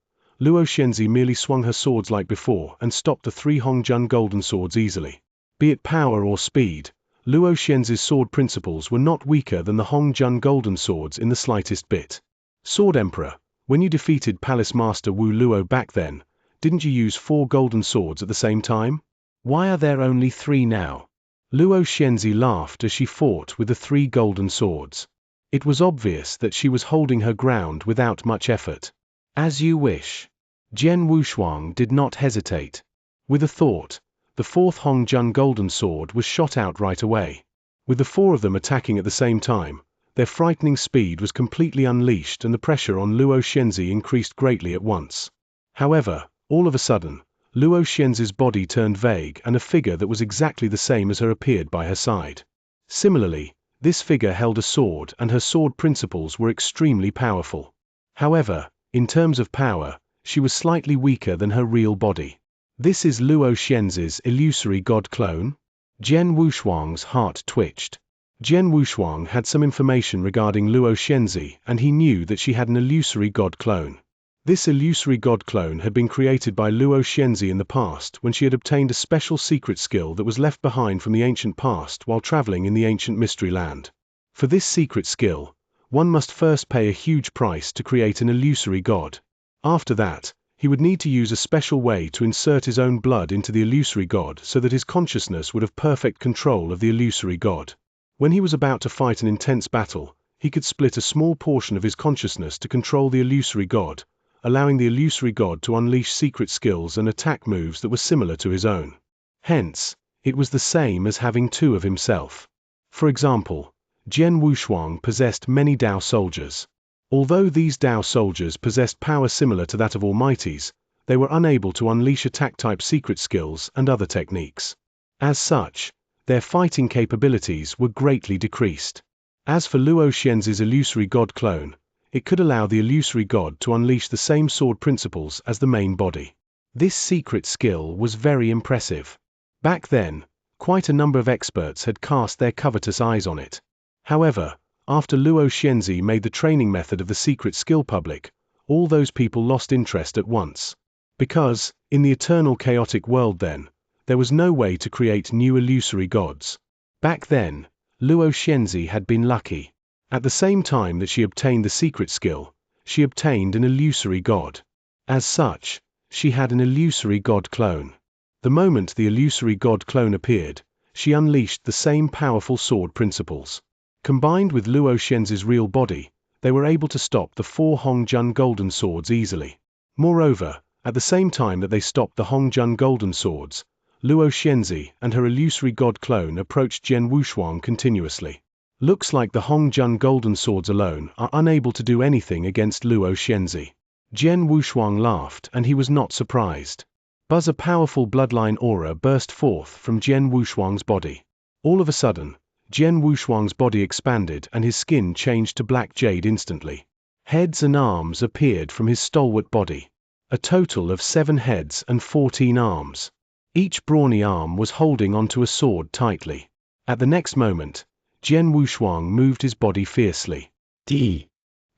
S1: Luo Xianxi merely swung her swords like before and stopped the 3 Hongjun golden swords easily. Be it power or speed, Luo Xianxi's sword principles were not weaker than the Hongjun golden swords in the slightest bit. "Sword Emperor, when you defeated Palace Master Wu Luo back then, didn't you use 4 golden swords at the same time? Why are there only 3 now?" Luo Xianxi laughed as she fought with the 3 golden swords. It was obvious that she was holding her ground without much effort. As you wish. Jian Wushuang did not hesitate. With a thought, the fourth Hongjun golden sword was shot out right away. With the four of them attacking at the same time, their frightening speed was completely unleashed and the pressure on Luo Xianxi increased greatly at once. However, all of a sudden, Luo Xianxi's body turned vague and a figure that was exactly the same as her appeared by her side. Similarly, this figure held a sword and her sword principles were extremely powerful. However, in terms of power, she was slightly weaker than her real body. This is Luo Xianxi's illusory god clone? Jian Wushuang's heart twitched. Jian Wushuang had some information regarding Luo Xianxi and he knew that she had an illusory god clone. This illusory god clone had been created by Luo Xianxi in the past when she had obtained a special secret skill that was left behind from the ancient past while traveling in the ancient mystery land. For this secret skill, one must first pay a huge price to create an illusory god. After that, he would need to use a special way to insert his own blood into the illusory god so that his consciousness would have perfect control of the illusory god. When he was about to fight an intense battle, he could split a small portion of his consciousness to control the illusory god, allowing the illusory god to unleash secret skills and attack moves that were similar to his own. Hence, it was the same as having two of himself. For example, Jian Wushuang possessed many Dao soldiers. Although these Dao soldiers possessed power similar to that of Almighties, they were unable to unleash attack-type secret skills and other techniques. As such, their fighting capabilities were greatly decreased. As for Luo Xianxi's illusory god clone, it could allow the illusory god to unleash the same sword principles as the main body. This secret skill was very impressive. Back then, quite a number of experts had cast their covetous eyes on it. However, after Luo Xianxi made the training method of the secret skill public, all those people lost interest at once. Because, in the eternal chaotic world then, there was no way to create new illusory gods. Back then, Luo Xianxi had been lucky. At the same time that she obtained the secret skill, she obtained an illusory god. As such, she had an illusory god clone. The moment the illusory god clone appeared, she unleashed the same powerful sword principles. Combined with Luo Xianxi's real body, they were able to stop the four Hongjun golden swords easily. Moreover, at the same time that they stopped the Hongjun golden swords, Luo Xianxi and her illusory god clone approached Jian Wushuang continuously. Looks like the Hongjun golden swords alone are unable to do anything against Luo Xianxi. Jian Wushuang laughed and he was not surprised. A powerful bloodline aura burst forth from Jian Wushuang's body. All of a sudden, Jian Wushuang's body expanded and his skin changed to black jade instantly. Heads and arms appeared from his stalwart body. A total of 7 heads and 14 arms. Each brawny arm was holding onto a sword tightly. At the next moment, Jian Wushuang moved his body fiercely. The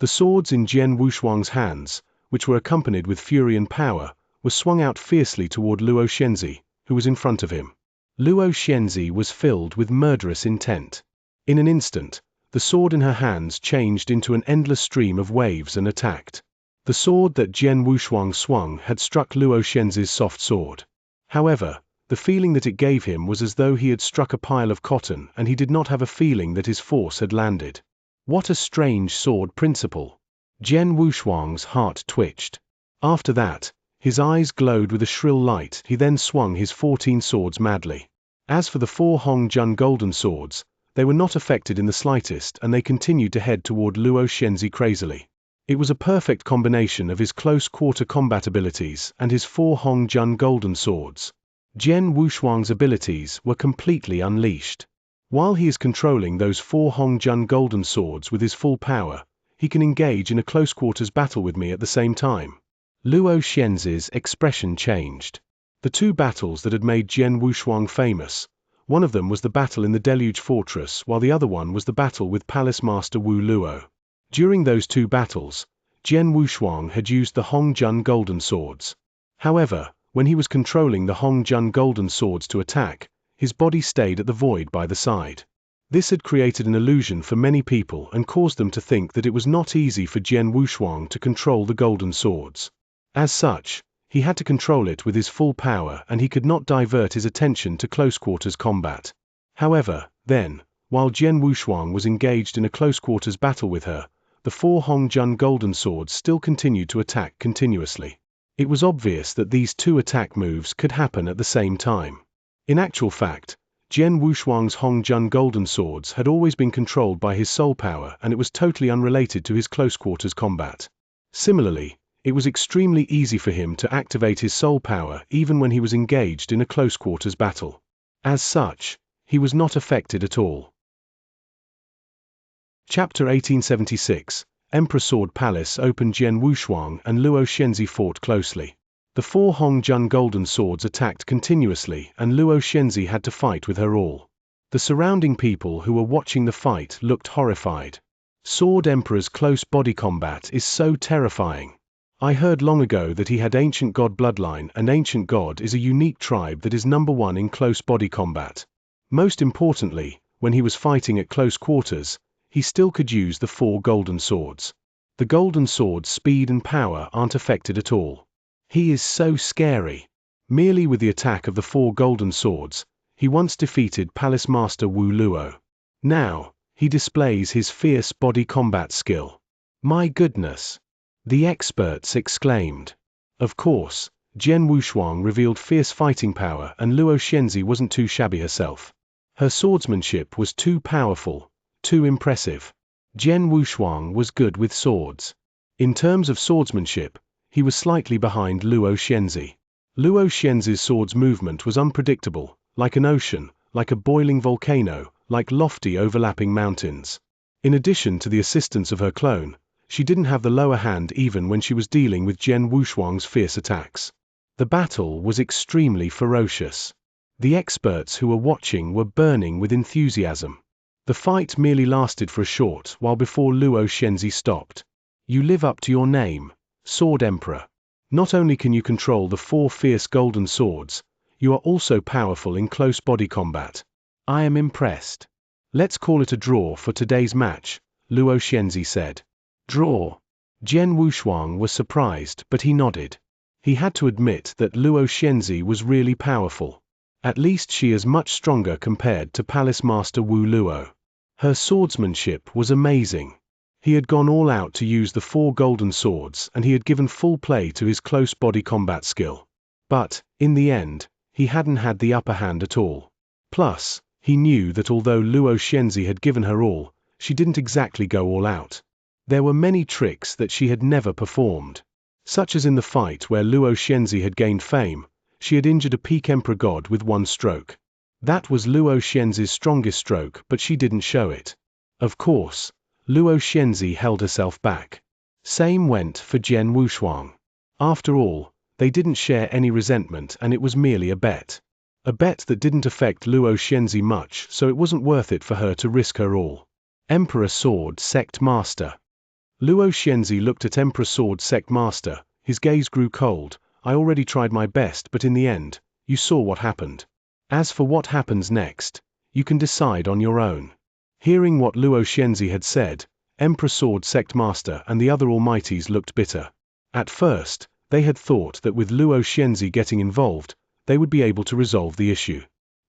S1: swords in Jian Wushuang's hands, which were accompanied with fury and power, were swung out fiercely toward Luo Xianxi, who was in front of him. Luo Xianxi was filled with murderous intent. In an instant, the sword in her hands changed into an endless stream of waves and attacked. The sword that Jian Wushuang swung had struck Luo Xianxi's soft sword. However, the feeling that it gave him was as though he had struck a pile of cotton and he did not have a feeling that his force had landed. What a strange sword principle! Jian Wushuang's heart twitched. After that, his eyes glowed with a shrill light. He then swung his 14 swords madly. As for the 4 Hongjun golden swords, they were not affected in the slightest and they continued to head toward Luo Xianxi crazily. It was a perfect combination of his close-quarter combat abilities and his 4 Hongjun golden swords. Jian Wushuang's abilities were completely unleashed. While he is controlling those 4 Hongjun golden swords with his full power, he can engage in a close-quarters battle with me at the same time. Luo Xianxi's expression changed. The 2 battles that had made Jian Wushuang famous, one of them was the battle in the Deluge Fortress while the other one was the battle with Palace Master Wu Luo. During those 2 battles, Jian Wushuang had used the Hongjun golden swords. However, when he was controlling the Hongjun golden swords to attack, his body stayed at the void by the side. This had created an illusion for many people and caused them to think that it was not easy for Jian Wushuang to control the golden swords. As such, he had to control it with his full power and he could not divert his attention to close-quarters combat. However, then, While Jian Wushuang was engaged in a close-quarters battle with her, the 4 Hongjun golden swords still continued to attack continuously. It was obvious that these 2 attack moves could happen at the same time. In actual fact, Jian Wushuang's Hongjun golden swords had always been controlled by his soul power, and it was totally unrelated to his close-quarters combat. Similarly, it was extremely easy for him to activate his soul power even when he was engaged in a close-quarters battle. As such, he was not affected at all. Chapter 1876, Emperor Sword Palace opened. Jian Wushuang and Luo Xianxi fought closely. The 4 Hongjun golden swords attacked continuously, and Luo Xianxi had to fight with her all. The surrounding people who were watching the fight looked horrified. Sword Emperor's close body combat is so terrifying. I heard long ago that he had Ancient God bloodline, and Ancient God is a unique tribe that is #1 in close body combat. Most importantly, when he was fighting at close quarters, he still could use the 4 golden swords. The golden swords' speed and power aren't affected at all. He is so scary. Merely with the attack of the 4 golden swords, he once defeated Palace Master Wu Luo. Now, he displays his fierce body combat skill. My goodness! The experts exclaimed. Of course, Jian Wushuang revealed fierce fighting power, and Luo Xianxi wasn't too shabby herself. Her swordsmanship was too powerful, too impressive. Jian Wushuang was good with swords. In terms of swordsmanship, he was slightly behind Luo Xianxi. Luo Xianxi's sword's movement was unpredictable, like an ocean, like a boiling volcano, like lofty overlapping mountains. In addition to the assistance of her clone, she didn't have the lower hand even when she was dealing with Jian Wushuang's fierce attacks. The battle was extremely ferocious. The experts who were watching were burning with enthusiasm. The fight merely lasted for a short while before Luo Xianxi stopped. You live up to your name, Sword Emperor. Not only can you control the 4 fierce golden swords, you are also powerful in close body combat. I am impressed. Let's call it a draw for today's match, Luo Xianxi said. Draw. Jian Wushuang was surprised, but he nodded. He had to admit that Luo Xianxi was really powerful. At least she is much stronger compared to Palace Master Wu Luo. Her swordsmanship was amazing. He had gone all out to use the 4 golden swords, and he had given full play to his close body combat skill. But, in the end, he hadn't had the upper hand at all. Plus, he knew that although Luo Xianxi had given her all, she didn't exactly go all out. There were many tricks that she had never performed. Such as in the fight where Luo Xianxi had gained fame, she had injured a peak Emperor God with 1 stroke. That was Luo Xianxi's strongest stroke, but she didn't show it. Of course, Luo Xianxi held herself back. Same went for Jian Wushuang. After all, they didn't share any resentment, and it was merely a bet. A bet that didn't affect Luo Xianxi much, so it wasn't worth it for her to risk her all. Emperor Sword Sect Master. Luo Xianxi looked at Emperor Sword Sect Master. His gaze grew cold. I already tried my best, but in the end, you saw what happened. As for what happens next, you can decide on your own. Hearing what Luo Xianxi had said, Emperor Sword Sect Master and the other almighties looked bitter. At first, they had thought that with Luo Xianxi getting involved, they would be able to resolve the issue.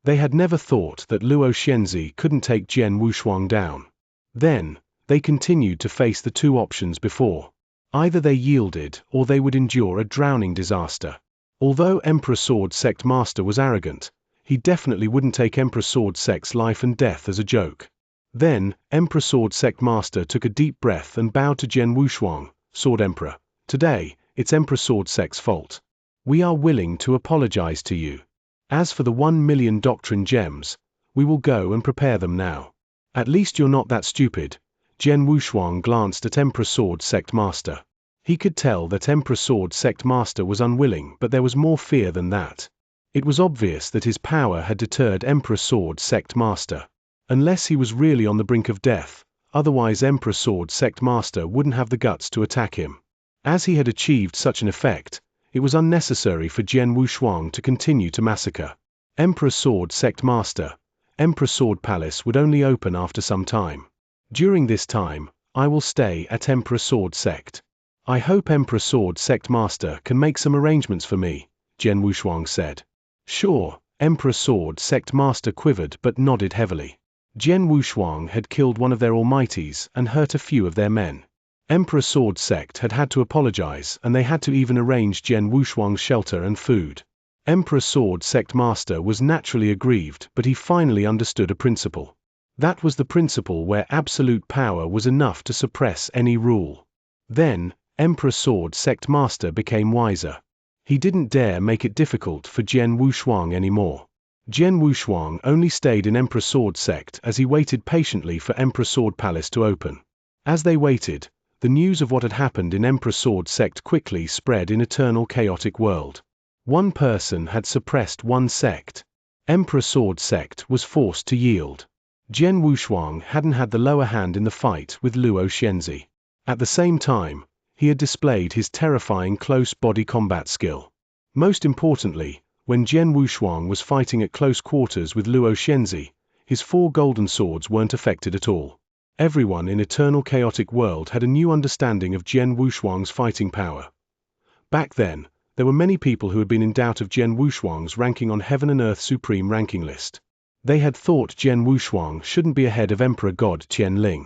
S1: They had never thought that Luo Xianxi couldn't take Jian Wushuang down. Then, they continued to face the 2 options before. Either they yielded, or they would endure a drowning disaster. Although Emperor Sword Sect Master was arrogant, he definitely wouldn't take Emperor Sword Sect's life and death as a joke. Then, Emperor Sword Sect Master took a deep breath and bowed to Jian Wushuang. Sword Emperor, today, it's Emperor Sword Sect's fault. We are willing to apologize to you. As for the 1 million doctrine gems, we will go and prepare them now. At least you're not that stupid. Jian Wushuang glanced at Emperor Sword Sect Master. He could tell that Emperor Sword Sect Master was unwilling, but there was more fear than that. It was obvious that his power had deterred Emperor Sword Sect Master. Unless he was really on the brink of death, otherwise Emperor Sword Sect Master wouldn't have the guts to attack him. As he had achieved such an effect, it was unnecessary for Jian Wushuang to continue to massacre. Emperor Sword Sect Master, Emperor Sword Palace would only open after some time. During this time, I will stay at Emperor Sword Sect. I hope Emperor Sword Sect Master can make some arrangements for me, Jian Wushuang said. Sure, Emperor Sword Sect Master quivered but nodded heavily. Jian Wushuang had killed one of their almighties and hurt a few of their men. Emperor Sword Sect had to apologize, and they had to even arrange Jian Wushuang's shelter and food. Emperor Sword Sect Master was naturally aggrieved, but he finally understood a principle. That was the principle where absolute power was enough to suppress any rule. Then, Emperor Sword Sect Master became wiser. He didn't dare make it difficult for Jian Wushuang anymore. Jian Wushuang only stayed in Emperor Sword Sect as he waited patiently for Emperor Sword Palace to open. As they waited, the news of what had happened in Emperor Sword Sect quickly spread in eternal chaotic world. One person had suppressed one sect. Emperor Sword Sect was forced to yield. Jian Wushuang hadn't had the lower hand in the fight with Luo Xianxia. At the same time, he had displayed his terrifying close body combat skill. Most importantly, when Jian Wushuang was fighting at close quarters with Luo Xianxia, his 4 golden swords weren't affected at all. Everyone in Eternal Chaotic World had a new understanding of Jian Wushuang's fighting power. Back then, there were many people who had been in doubt of Jian Wushuang's ranking on Heaven and Earth Supreme ranking list. They had thought Jian Wushuang shouldn't be ahead of Emperor God Qianling.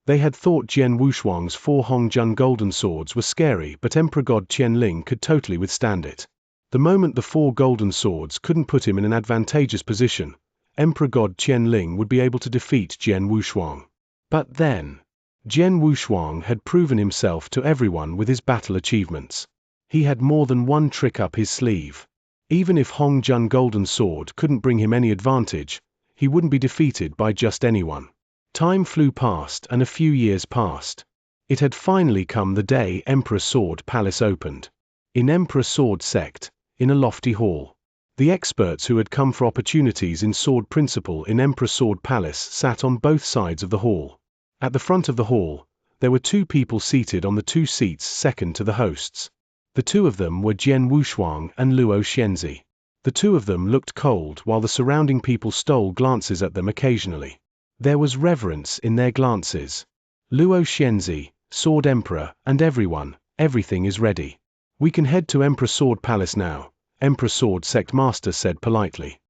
S1: They had thought Jian Wushuang's 4 Hongjun golden swords were scary, but Emperor God Qianling could totally withstand it. The moment the 4 golden swords couldn't put him in an advantageous position, Emperor God Qianling would be able to defeat Jian Wushuang. But then, Jian Wushuang had proven himself to everyone with his battle achievements. He had more than one trick up his sleeve. Even if Hongjun Golden Sword couldn't bring him any advantage, he wouldn't be defeated by just anyone. Time flew past and a few years passed. It had finally come the day Emperor Sword Palace opened. In Emperor Sword Sect, in a lofty hall. The experts who had come for opportunities in sword principle in Emperor Sword Palace sat on both sides of the hall. At the front of the hall, there were 2 people seated on the 2 seats second to the hosts. The 2 of them were Jian Wushuang and Luo Xianxia. The 2 of them looked cold while the surrounding people stole glances at them occasionally. There was reverence in their glances. Luo Xianxia, Sword Emperor, and everything is ready. We can head to Emperor Sword Palace now, Emperor Sword Sect Master said politely.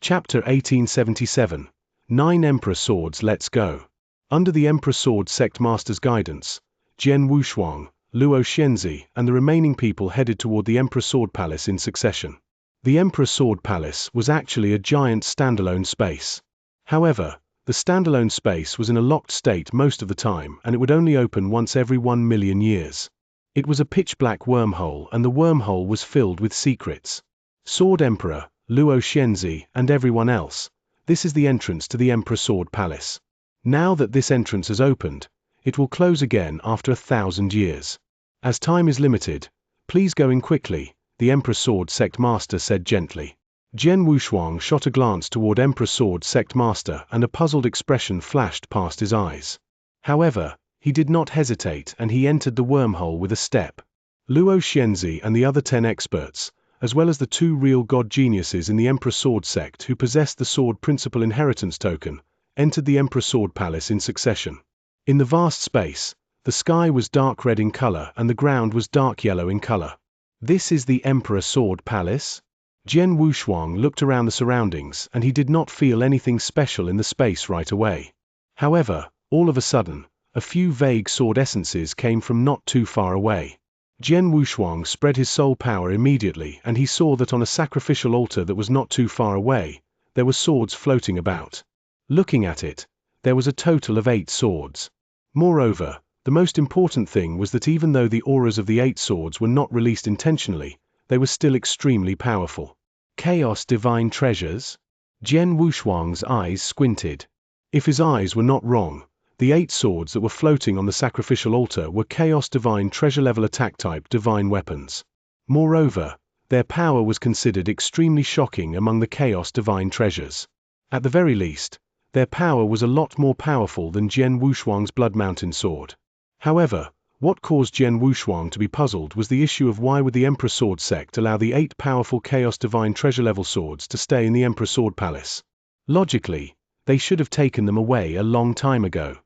S1: Chapter 1877. 9 Emperor Swords Let's Go. Under the Emperor Sword Sect Master's guidance, Jian Wushuang, Luo Xianxia, and the remaining people headed toward the Emperor Sword Palace in succession. The Emperor Sword Palace was actually a giant standalone space. However, the standalone space was in a locked state most of the time, and it would only open once every 1 million years. It was a pitch-black wormhole, and the wormhole was filled with secrets. Sword Emperor, Luo Xianxia, and everyone else, this is the entrance to the Emperor Sword Palace. Now that this entrance has opened, it will close again after 1,000 years. As time is limited, please go in quickly, the Emperor Sword Sect Master said gently. Jian Wushuang shot a glance toward Emperor Sword Sect Master, and a puzzled expression flashed past his eyes. However, he did not hesitate, and he entered the wormhole with a step. Luo Xianxia and the other 10 experts, as well as the 2 real god geniuses in the Emperor Sword Sect who possessed the Sword Principal Inheritance Token, entered the Emperor Sword Palace in succession. In the vast space, the sky was dark red in color and the ground was dark yellow in color. This is the Emperor Sword Palace? Jian Wushuang looked around the surroundings, and he did not feel anything special in the space right away. However, all of a sudden, a few vague sword essences came from not too far away. Jian Wushuang spread his soul power immediately, and he saw that on a sacrificial altar that was not too far away, there were swords floating about. Looking at it, there was a total of 8 swords. Moreover, the most important thing was that even though the auras of the 8 swords were not released intentionally, they were still extremely powerful. Chaos Divine Treasures? Jian Wushuang's eyes squinted. If his eyes were not wrong, the 8 swords that were floating on the sacrificial altar were Chaos Divine Treasure level attack type divine weapons. Moreover, their power was considered extremely shocking among the Chaos Divine Treasures. At the very least, their power was a lot more powerful than Jian Wushuang's Blood Mountain sword. However, what caused Jian Wushuang to be puzzled was the issue of why would the Emperor Sword Sect allow the 8 powerful Chaos Divine Treasure level swords to stay in the Emperor Sword Palace. Logically, they should have taken them away a long time ago.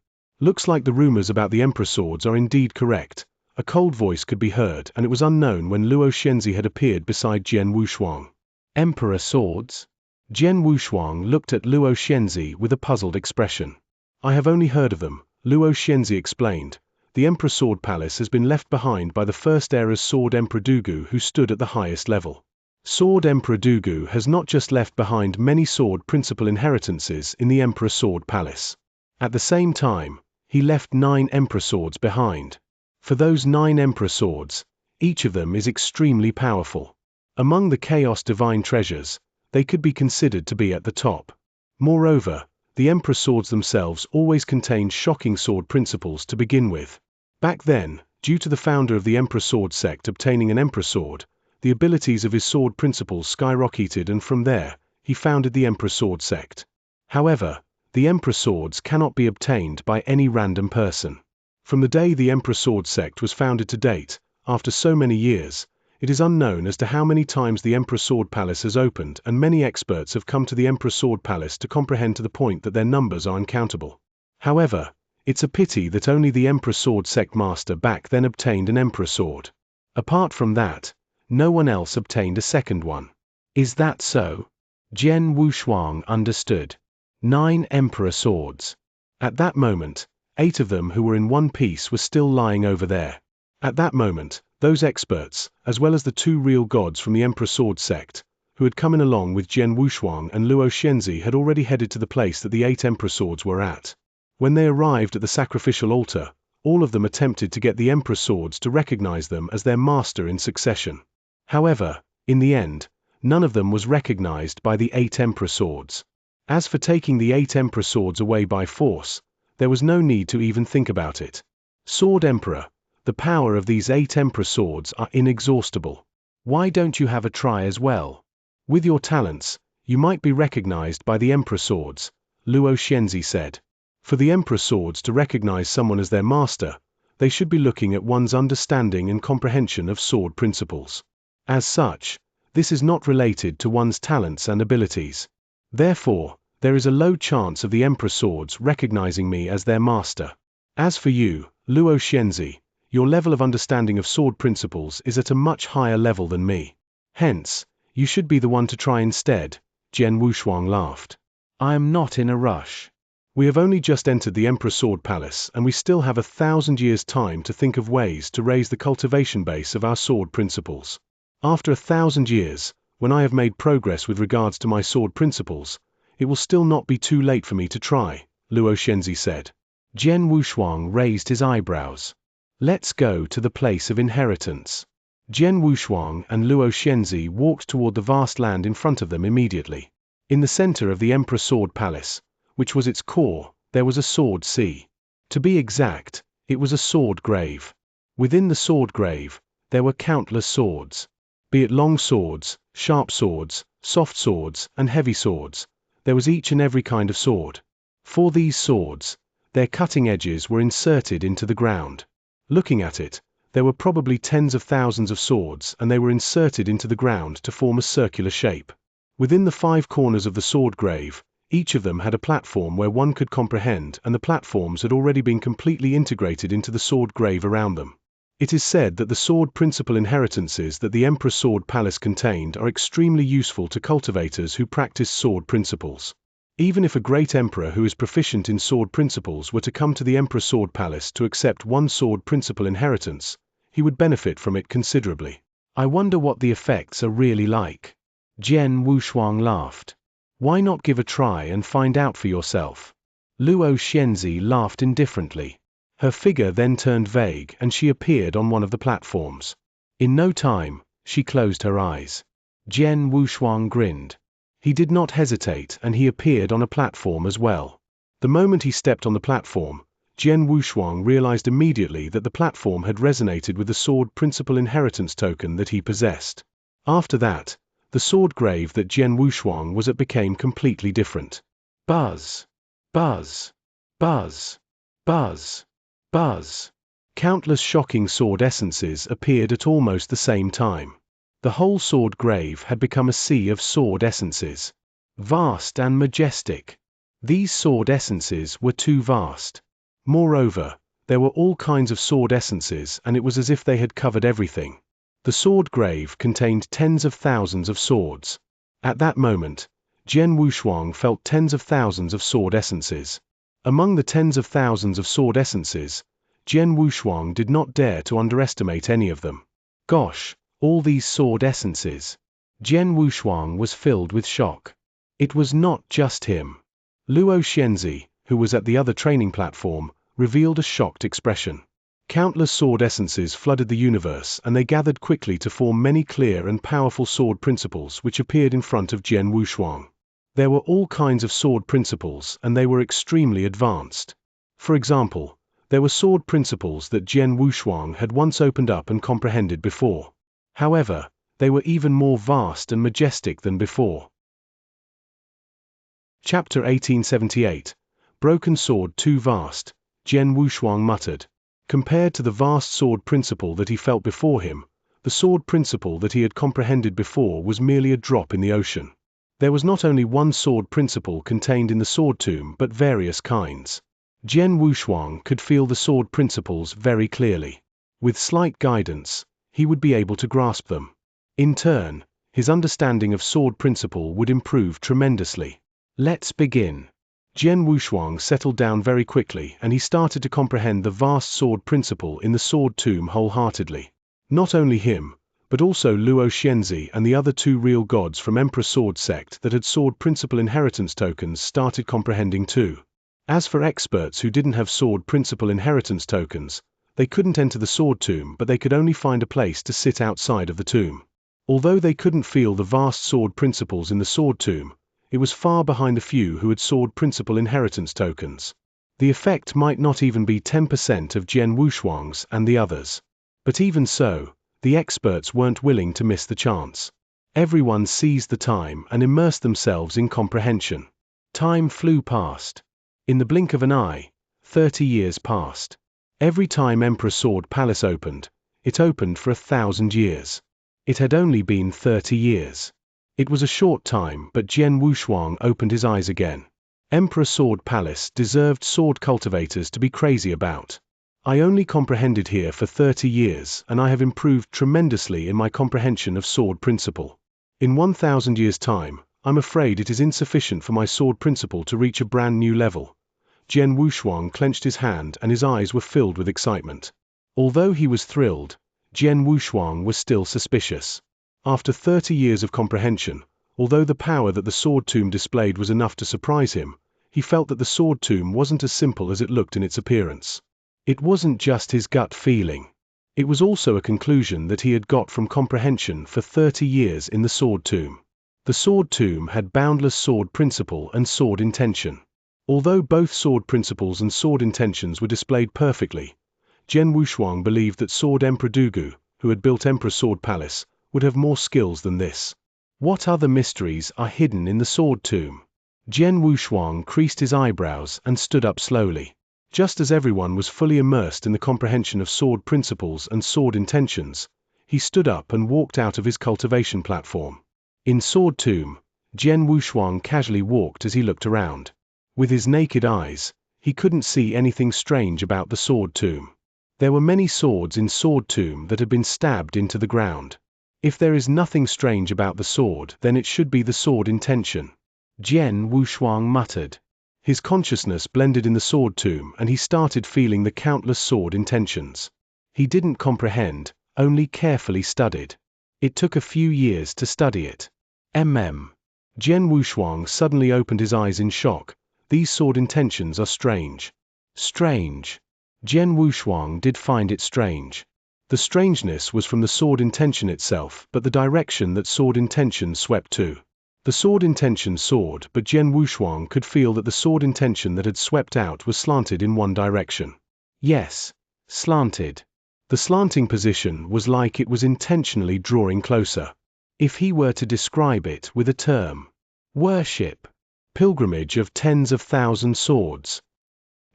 S1: Looks like the rumors about the Emperor Swords are indeed correct. A cold voice could be heard, and it was unknown when Luo Xianxia had appeared beside Jian Wushuang. Emperor Swords? Jian Wushuang looked at Luo Xianxia with a puzzled expression. I have only heard of them, Luo Xianxia explained. The Emperor Sword Palace has been left behind by the first era's Sword Emperor Dugu, who stood at the highest level. Sword Emperor Dugu has not just left behind many sword principal inheritances in the Emperor Sword Palace. At the same time, he left 9 Emperor Swords behind. For those 9 Emperor Swords, each of them is extremely powerful. Among the Chaos Divine Treasures, they could be considered to be at the top. Moreover, the Emperor Swords themselves always contained shocking sword principles to begin with. Back then, due to the founder of the Emperor Sword sect obtaining an Emperor Sword, the abilities of his sword principles skyrocketed, and from there, he founded the Emperor Sword sect. However, the Emperor Swords cannot be obtained by any random person. From the day the Emperor Sword sect was founded to date, after so many years, it is unknown as to how many times the Emperor Sword Palace has opened, and many experts have come to the Emperor Sword Palace to comprehend to the point that their numbers are uncountable. However, it's a pity that only the Emperor Sword sect master back then obtained an Emperor Sword. Apart from that, no one else obtained a second one. Is that so? Jian Wushuang understood. 9 Emperor Swords. At that moment, 8 of them who were in one piece were still lying over there. At that moment, those experts, as well as the 2 real gods from the Emperor Sword sect, who had come in along with Jian Wushuang and Luo Xianxia, had already headed to the place that the 8 Emperor Swords were at. When they arrived at the sacrificial altar, all of them attempted to get the Emperor Swords to recognize them as their master in succession. However, in the end, none of them was recognized by the 8 Emperor Swords. As for taking the 8 Emperor Swords away by force, there was no need to even think about it. Sword Emperor, the power of these 8 Emperor Swords are inexhaustible. Why don't you have a try as well? With your talents, you might be recognized by the Emperor Swords, Luo Xianxia said. For the Emperor Swords to recognize someone as their master, they should be looking at one's understanding and comprehension of sword principles. As such, this is not related to one's talents and abilities. Therefore, there is a low chance of the Emperor Swords recognizing me as their master. As for you, Luo Xianxia, your level of understanding of sword principles is at a much higher level than me. Hence, you should be the one to try instead, Jian Wushuang laughed. I am not in a rush. We have only just entered the Emperor Sword Palace, and we still have 1,000 years' time to think of ways to raise the cultivation base of our sword principles. After 1,000 years, when I have made progress with regards to my sword principles, it will still not be too late for me to try, Luo Xianxia said. Jian Wushuang raised his eyebrows. Let's go to the place of inheritance. Jian Wushuang and Luo Xianxia walked toward the vast land in front of them immediately. In the center of the Emperor Sword Palace, which was its core, there was a sword sea. To be exact, it was a sword grave. Within the sword grave, there were countless swords. Be it long swords, sharp swords, soft swords, and heavy swords, there was each and every kind of sword. For these swords, their cutting edges were inserted into the ground. Looking at it, there were probably tens of thousands of swords, and they were inserted into the ground to form a circular shape. Within the 5 corners of the sword grave, each of them had a platform where one could comprehend, and the platforms had already been completely integrated into the sword grave around them. It is said that the sword principal inheritances that the Emperor Sword Palace contained are extremely useful to cultivators who practice sword principles. Even if a great emperor who is proficient in sword principles were to come to the Emperor Sword Palace to accept one sword principal inheritance, he would benefit from it considerably. I wonder what the effects are really like. Jian Wushuang laughed. Why not give a try and find out for yourself? Luo Xianxia laughed indifferently. Her figure then turned vague and she appeared on one of the platforms. In no time, she closed her eyes. Jian Wushuang grinned. He did not hesitate and he appeared on a platform as well. The moment he stepped on the platform, Jian Wushuang realized immediately that the platform had resonated with the sword principal inheritance token that he possessed. After that, the sword grave that Jian Wushuang was at became completely different. Buzz! Buzz! Buzz! Buzz! Buzz! Countless shocking sword essences appeared at almost the same time. The whole sword grave had become a sea of sword essences. Vast and majestic. These sword essences were too vast. Moreover, there were all kinds of sword essences, and it was as if they had covered everything. The sword grave contained tens of thousands of swords. At that moment, Jian Wushuang felt tens of thousands of sword essences. Among the tens of thousands of sword essences, Jian Wushuang did not dare to underestimate any of them. Gosh, all these sword essences! Jian Wushuang was filled with shock. It was not just him. Luo Xianxia, who was at the other training platform, revealed a shocked expression. Countless sword essences flooded the universe, and they gathered quickly to form many clear and powerful sword principles which appeared in front of Jian Wushuang. There were all kinds of sword principles, and they were extremely advanced. For example, there were sword principles that Jian Wushuang had once opened up and comprehended before. However, they were even more vast and majestic than before. Chapter 1878. Broken sword too vast, Jian Wushuang muttered. Compared to the vast sword principle that he felt before him, the sword principle that he had comprehended before was merely a drop in the ocean. There was not only one sword principle contained in the sword tomb but various kinds. Jian Wushuang could feel the sword principles very clearly. With slight guidance, he would be able to grasp them. In turn, his understanding of sword principle would improve tremendously. Let's begin. Jian Wushuang settled down very quickly, and he started to comprehend the vast sword principle in the sword tomb wholeheartedly. Not only him, but also Luo Xianxia and the other two real gods from Emperor Sword sect that had sword principle inheritance tokens started comprehending too. As for experts who didn't have sword principle inheritance tokens, they couldn't enter the sword tomb, but they could only find a place to sit outside of the tomb. Although they couldn't feel the vast sword principles in the sword tomb, it was far behind the few who had sword principle inheritance tokens. The effect might not even be 10% of Jian Wushuang's and the others. But even so, the experts weren't willing to miss the chance. Everyone seized the time and immersed themselves in comprehension. Time flew past. In the blink of an eye, 30 years passed. Every time Emperor Sword Palace opened, it opened for 1,000 years. It had only been 30 years. It was a short time, but Jian Wushuang opened his eyes again. Emperor Sword Palace deserved sword cultivators to be crazy about. I only comprehended here for 30 years, and I have improved tremendously in my comprehension of sword principle. In 1,000 years' time, I'm afraid it is insufficient for my sword principle to reach a brand new level. Jian Wushuang clenched his hand and his eyes were filled with excitement. Although he was thrilled, Jian Wushuang was still suspicious. After 30 years of comprehension, although the power that the sword tomb displayed was enough to surprise him, he felt that the sword tomb wasn't as simple as it looked in its appearance. It wasn't just his gut feeling. It was also a conclusion that he had got from comprehension for 30 years in the sword tomb. The sword tomb had boundless sword principle and sword intention. Although both sword principles and sword intentions were displayed perfectly, Jian Wushuang believed that Sword Emperor Dugu, who had built Emperor Sword Palace, would have more skills than this. What other mysteries are hidden in the sword tomb? Jian Wushuang creased his eyebrows and stood up slowly. Just as everyone was fully immersed in the comprehension of sword principles and sword intentions, he stood up and walked out of his cultivation platform. In Sword Tomb, Jian Wushuang casually walked as he looked around. With his naked eyes, he couldn't see anything strange about the Sword Tomb. There were many swords in Sword Tomb that had been stabbed into the ground. If there is nothing strange about the sword, then it should be the sword intention. Jian Wushuang muttered. His consciousness blended in the sword tomb and he started feeling the countless sword intentions. He didn't comprehend, only carefully studied. It took a few years to study it. Jian Wushuang suddenly opened his eyes in shock. These sword intentions are strange. Strange. Jian Wushuang did find it strange. The strangeness was from the sword intention itself, but the direction that sword intention swept to. The sword intention soared, but Jian Wushuang could feel that the sword intention that had swept out was slanted in one direction. Yes, slanted. The slanting position was like it was intentionally drawing closer. If he were to describe it with a term, worship, pilgrimage of tens of thousand swords.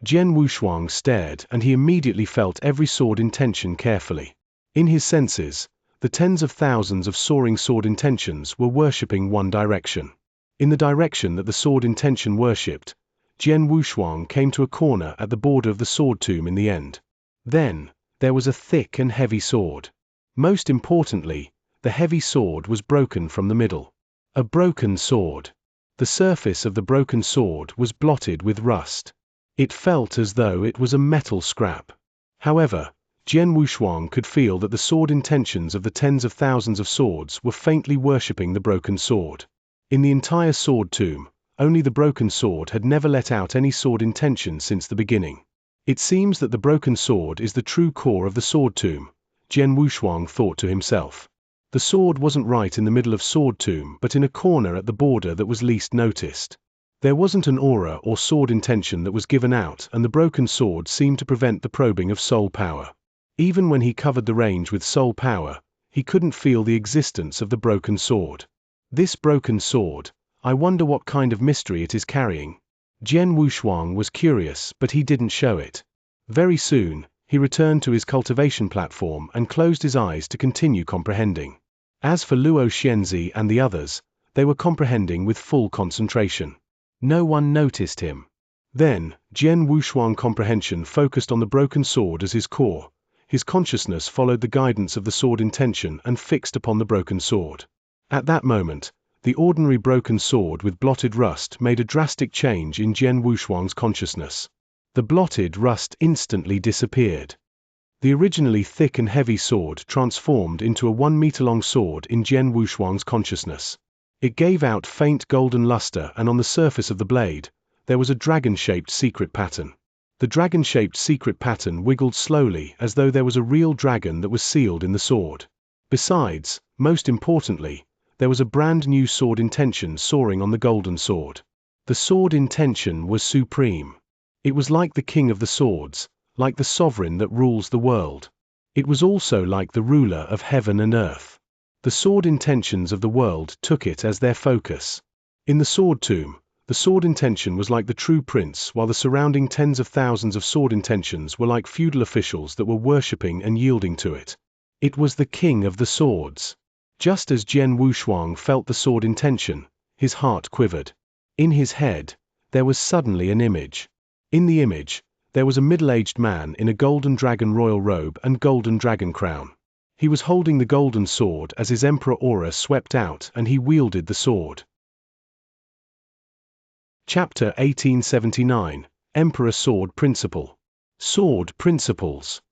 S1: Jian Wushuang stared and he immediately felt every sword intention carefully. In his senses, the tens of thousands of soaring sword intentions were worshipping one direction. In the direction that the sword intention worshipped, Jian Wushuang came to a corner at the border of the sword tomb in the end. Then, there was a thick and heavy sword. Most importantly, the heavy sword was broken from the middle. A broken sword. The surface of the broken sword was blotted with rust. It felt as though it was a metal scrap. However, Jian Wushuang could feel that the sword intentions of the tens of thousands of swords were faintly worshipping the broken sword. In the entire sword tomb, only the broken sword had never let out any sword intention since the beginning. It seems that the broken sword is the true core of the sword tomb, Jian Wushuang thought to himself. The sword wasn't right in the middle of sword tomb but in a corner at the border that was least noticed. There wasn't an aura or sword intention that was given out, and the broken sword seemed to prevent the probing of soul power. Even when he covered the range with soul power, he couldn't feel the existence of the broken sword. This broken sword, I wonder what kind of mystery it is carrying. Jian Wushuang was curious, but he didn't show it. Very soon, he returned to his cultivation platform and closed his eyes to continue comprehending. As for Luo Xianxia and the others, they were comprehending with full concentration. No one noticed him. Then, Jian Wushuang comprehension focused on the broken sword as his core. His consciousness followed the guidance of the sword intention and fixed upon the broken sword. At that moment, the ordinary broken sword with blotted rust made a drastic change in Jian Wushuang's consciousness. The blotted rust instantly disappeared. The originally thick and heavy sword transformed into a 1-meter-long sword in Jian Wushuang's consciousness. It gave out faint golden luster, and on the surface of the blade, there was a dragon-shaped secret pattern. The dragon-shaped secret pattern wiggled slowly as though there was a real dragon that was sealed in the sword. Besides, most importantly, there was a brand new sword intention soaring on the golden sword. The sword intention was supreme. It was like the king of the swords, like the sovereign that rules the world. It was also like the ruler of heaven and earth. The sword intentions of the world took it as their focus. In the sword tomb, the sword intention was like the true prince, while the surrounding tens of thousands of sword intentions were like feudal officials that were worshipping and yielding to it. It was the king of the swords. Just as Jian Wushuang felt the sword intention, his heart quivered. In his head, there was suddenly an image. In the image, there was a middle-aged man in a golden dragon royal robe and golden dragon crown. He was holding the golden sword as his emperor aura swept out, and he wielded the sword. Chapter 1879, Emperor Sword Principle. Sword Principles.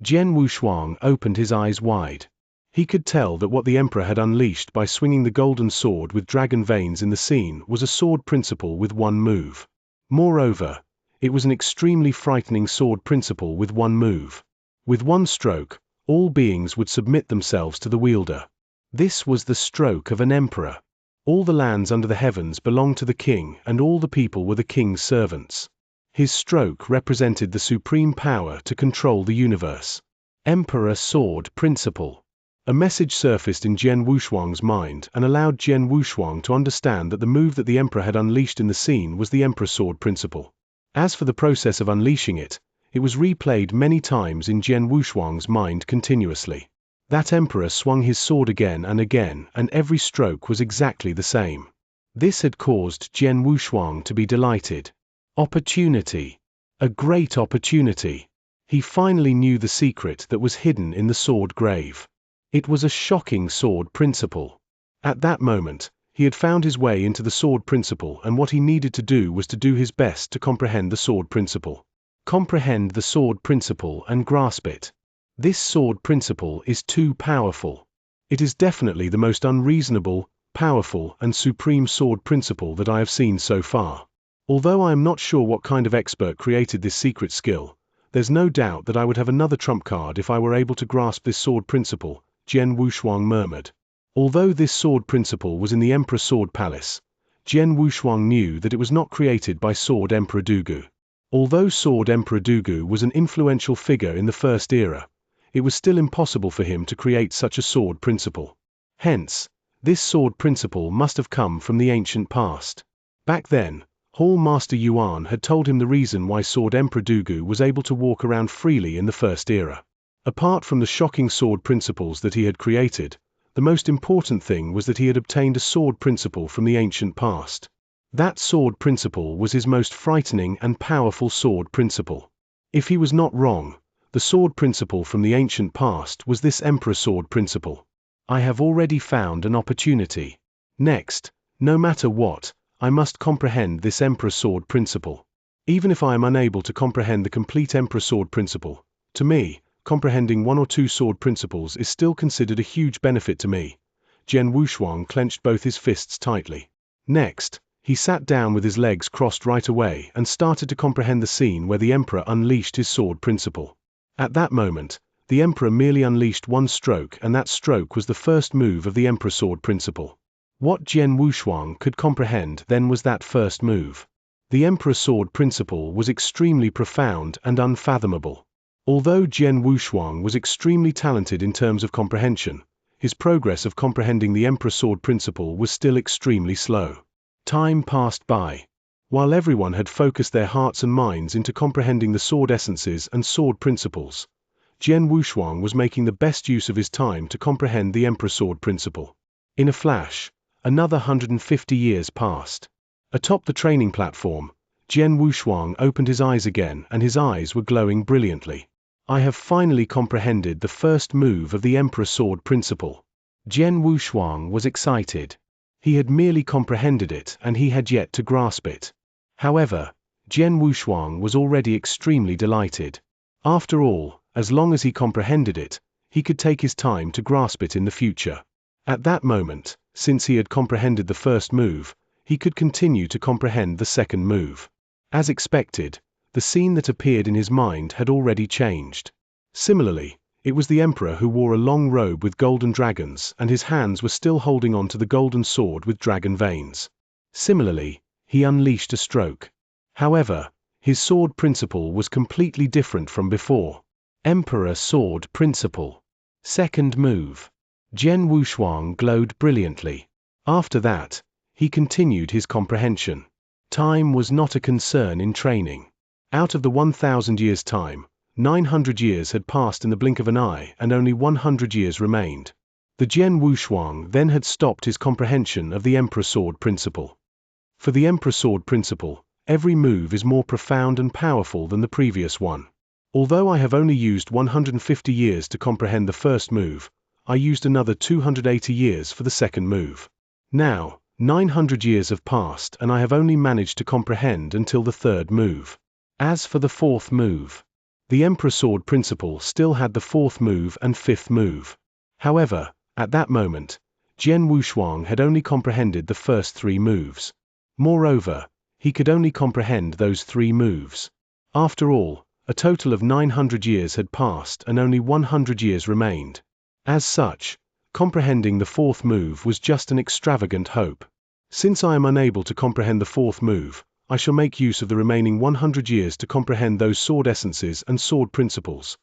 S1: Jian Wushuang opened his eyes wide. He could tell that what the emperor had unleashed by swinging the golden sword with dragon veins in the scene was a sword principle with one move. Moreover, it was an extremely frightening sword principle with one move. With one stroke, all beings would submit themselves to the wielder. This was the stroke of an emperor. All the lands under the heavens belonged to the king, and all the people were the king's servants. His stroke represented the supreme power to control the universe. Emperor Sword Principle. A message surfaced in Jian Wushuang's mind and allowed Jian Wushuang to understand that the move that the emperor had unleashed in the scene was the Emperor Sword Principle. As for the process of unleashing it, it was replayed many times in Jian Wushuang's mind continuously. That emperor swung his sword again, and every stroke was exactly the same. This had caused Jian Wushuang to be delighted. Opportunity. A great opportunity. He finally knew the secret that was hidden in the sword grave. It was a shocking sword principle. At that moment, he had found his way into the sword principle, and what he needed to do was to do his best to comprehend the sword principle. Comprehend the sword principle and grasp it. This sword principle is too powerful. It is definitely the most unreasonable, powerful, and supreme sword principle that I have seen so far. Although I am not sure what kind of expert created this secret skill, there's no doubt that I would have another trump card if I were able to grasp this sword principle, Jian Wushuang murmured. Although this sword principle was in the Emperor Sword Palace, Jian Wushuang knew that it was not created by Sword Emperor Dugu. Although Sword Emperor Dugu was an influential figure in the First Era, it was still impossible for him to create such a sword principle. Hence, this sword principle must have come from the ancient past. Back then, Hall Master Yuan had told him the reason why Sword Emperor Dugu was able to walk around freely in the First Era. Apart from the shocking sword principles that he had created, the most important thing was that he had obtained a sword principle from the ancient past. That sword principle was his most frightening and powerful sword principle. If he was not wrong, the sword principle from the ancient past was this Emperor Sword Principle. I have already found an opportunity. Next, no matter what, I must comprehend this Emperor Sword principle. Even if I am unable to comprehend the complete Emperor Sword principle, to me, comprehending one or two sword principles is still considered a huge benefit to me. Jian Wushuang clenched both his fists tightly. Next, he sat down with his legs crossed right away and started to comprehend the scene where the Emperor unleashed his sword principle. At that moment, the Emperor merely unleashed one stroke, and that stroke was the first move of the Emperor Sword principle. What Jian Wushuang could comprehend then was that first move. The Emperor Sword principle was extremely profound and unfathomable. Although Jian Wushuang was extremely talented in terms of comprehension, his progress of comprehending the Emperor Sword principle was still extremely slow. Time passed by. While everyone had focused their hearts and minds into comprehending the sword essences and sword principles, Jian Wushuang was making the best use of his time to comprehend the Emperor Sword principle. In a flash, another 150 years passed. Atop the training platform, Jian Wushuang opened his eyes again, and his eyes were glowing brilliantly. I have finally comprehended the first move of the Emperor Sword principle. Jian Wushuang was excited. He had merely comprehended it, and he had yet to grasp it. However, Jian Wushuang was already extremely delighted. After all, as long as he comprehended it, he could take his time to grasp it in the future. At that moment, since he had comprehended the first move, he could continue to comprehend the second move. As expected, the scene that appeared in his mind had already changed. Similarly, it was the Emperor who wore a long robe with golden dragons, and his hands were still holding on to the golden sword with dragon veins. Similarly, he unleashed a stroke. However, his sword principle was completely different from before. Emperor Sword principle. Second move. Jian Wushuang glowed brilliantly. After that, he continued his comprehension. Time was not a concern in training. Out of the 1,000 years' time, 900 years had passed in the blink of an eye, and only 100 years remained. The Jian Wushuang then had stopped his comprehension of the Emperor Sword principle. For the Emperor Sword principle, every move is more profound and powerful than the previous one. Although I have only used 150 years to comprehend the first move, I used another 280 years for the second move. Now, 900 years have passed, and I have only managed to comprehend until the third move. As for the fourth move, the Emperor Sword principle still had the fourth move and fifth move. However, at that moment, Jian Wushuang had only comprehended the first three moves. Moreover, he could only comprehend those three moves. After all, a total of 900 years had passed and only 100 years remained. As such, comprehending the fourth move was just an extravagant hope. Since I am unable to comprehend the fourth move, I shall make use of the remaining 100 years to comprehend those sword essences and sword principles.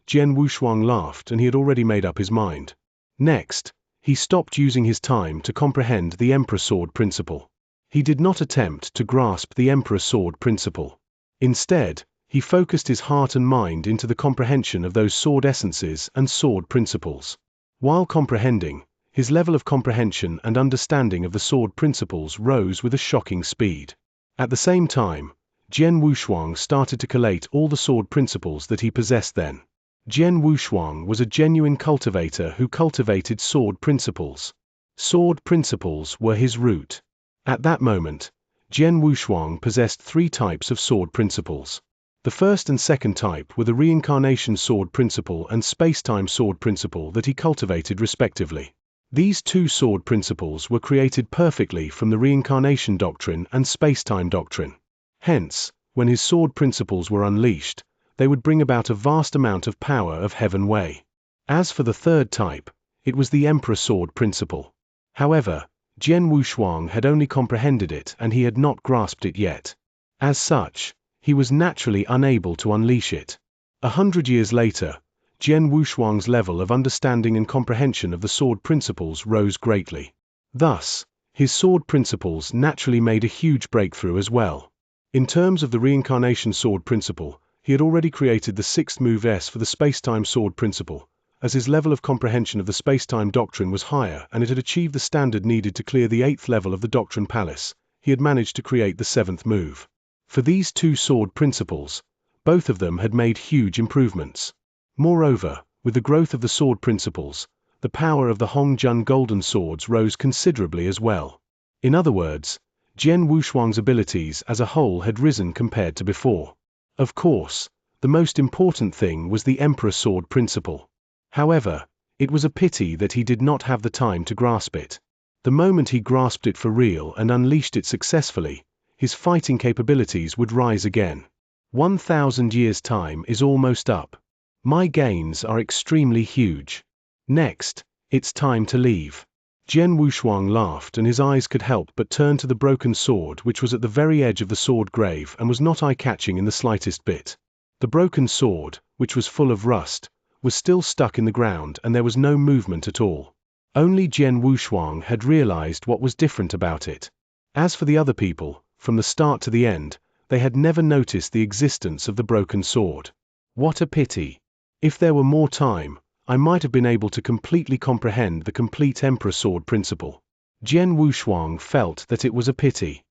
S1: Jian Wushuang laughed, and he had already made up his mind. Next, he stopped using his time to comprehend the Emperor Sword principle. He did not attempt to grasp the Emperor Sword principle. Instead, he focused his heart and mind into the comprehension of those sword essences and sword principles. While comprehending, his level of comprehension and understanding of the sword principles rose with a shocking speed. At the same time, Jian Wushuang started to collate all the sword principles that he possessed then. Jian Wushuang was a genuine cultivator who cultivated sword principles. Sword principles were his root. At that moment, Jian Wushuang possessed three types of sword principles. The first and second type were the reincarnation sword principle and space-time sword principle that he cultivated respectively. These two sword principles were created perfectly from the reincarnation doctrine and space-time doctrine. Hence, when his sword principles were unleashed, they would bring about a vast amount of power of Heaven Wei. As for the third type, it was the Emperor Sword principle. However, Jian Wushuang had only comprehended it, and he had not grasped it yet. As such, he was naturally unable to unleash it. 100 years later, Jian Wushuang's level of understanding and comprehension of the sword principles rose greatly. Thus, his sword principles naturally made a huge breakthrough as well. In terms of the reincarnation sword principle, he had already created the sixth move S for the space-time sword principle. As his level of comprehension of the space-time doctrine was higher and it had achieved the standard needed to clear the 8th level of the Doctrine Palace, he had managed to create the 7th move. For these two sword principles, both of them had made huge improvements. Moreover, with the growth of the sword principles, the power of the Hongjun golden swords rose considerably as well. In other words, Jian Wushuang's abilities as a whole had risen compared to before. Of course, the most important thing was the Emperor Sword principle. However, it was a pity that he did not have the time to grasp it. The moment he grasped it for real and unleashed it successfully, his fighting capabilities would rise again. 1,000 years' time is almost up. My gains are extremely huge. Next, it's time to leave. Jian Wushuang laughed, and his eyes could help but turn to the broken sword, which was at the very edge of the sword grave and was not eye-catching in the slightest bit. The broken sword, which was full of rust, was still stuck in the ground and there was no movement at all. Only Jian Wushuang had realized what was different about it. As for the other people, from the start to the end, they had never noticed the existence of the broken sword. What a pity! If there were more time, I might have been able to completely comprehend the complete Emperor Sword principle. Jian Wushuang felt that it was a pity.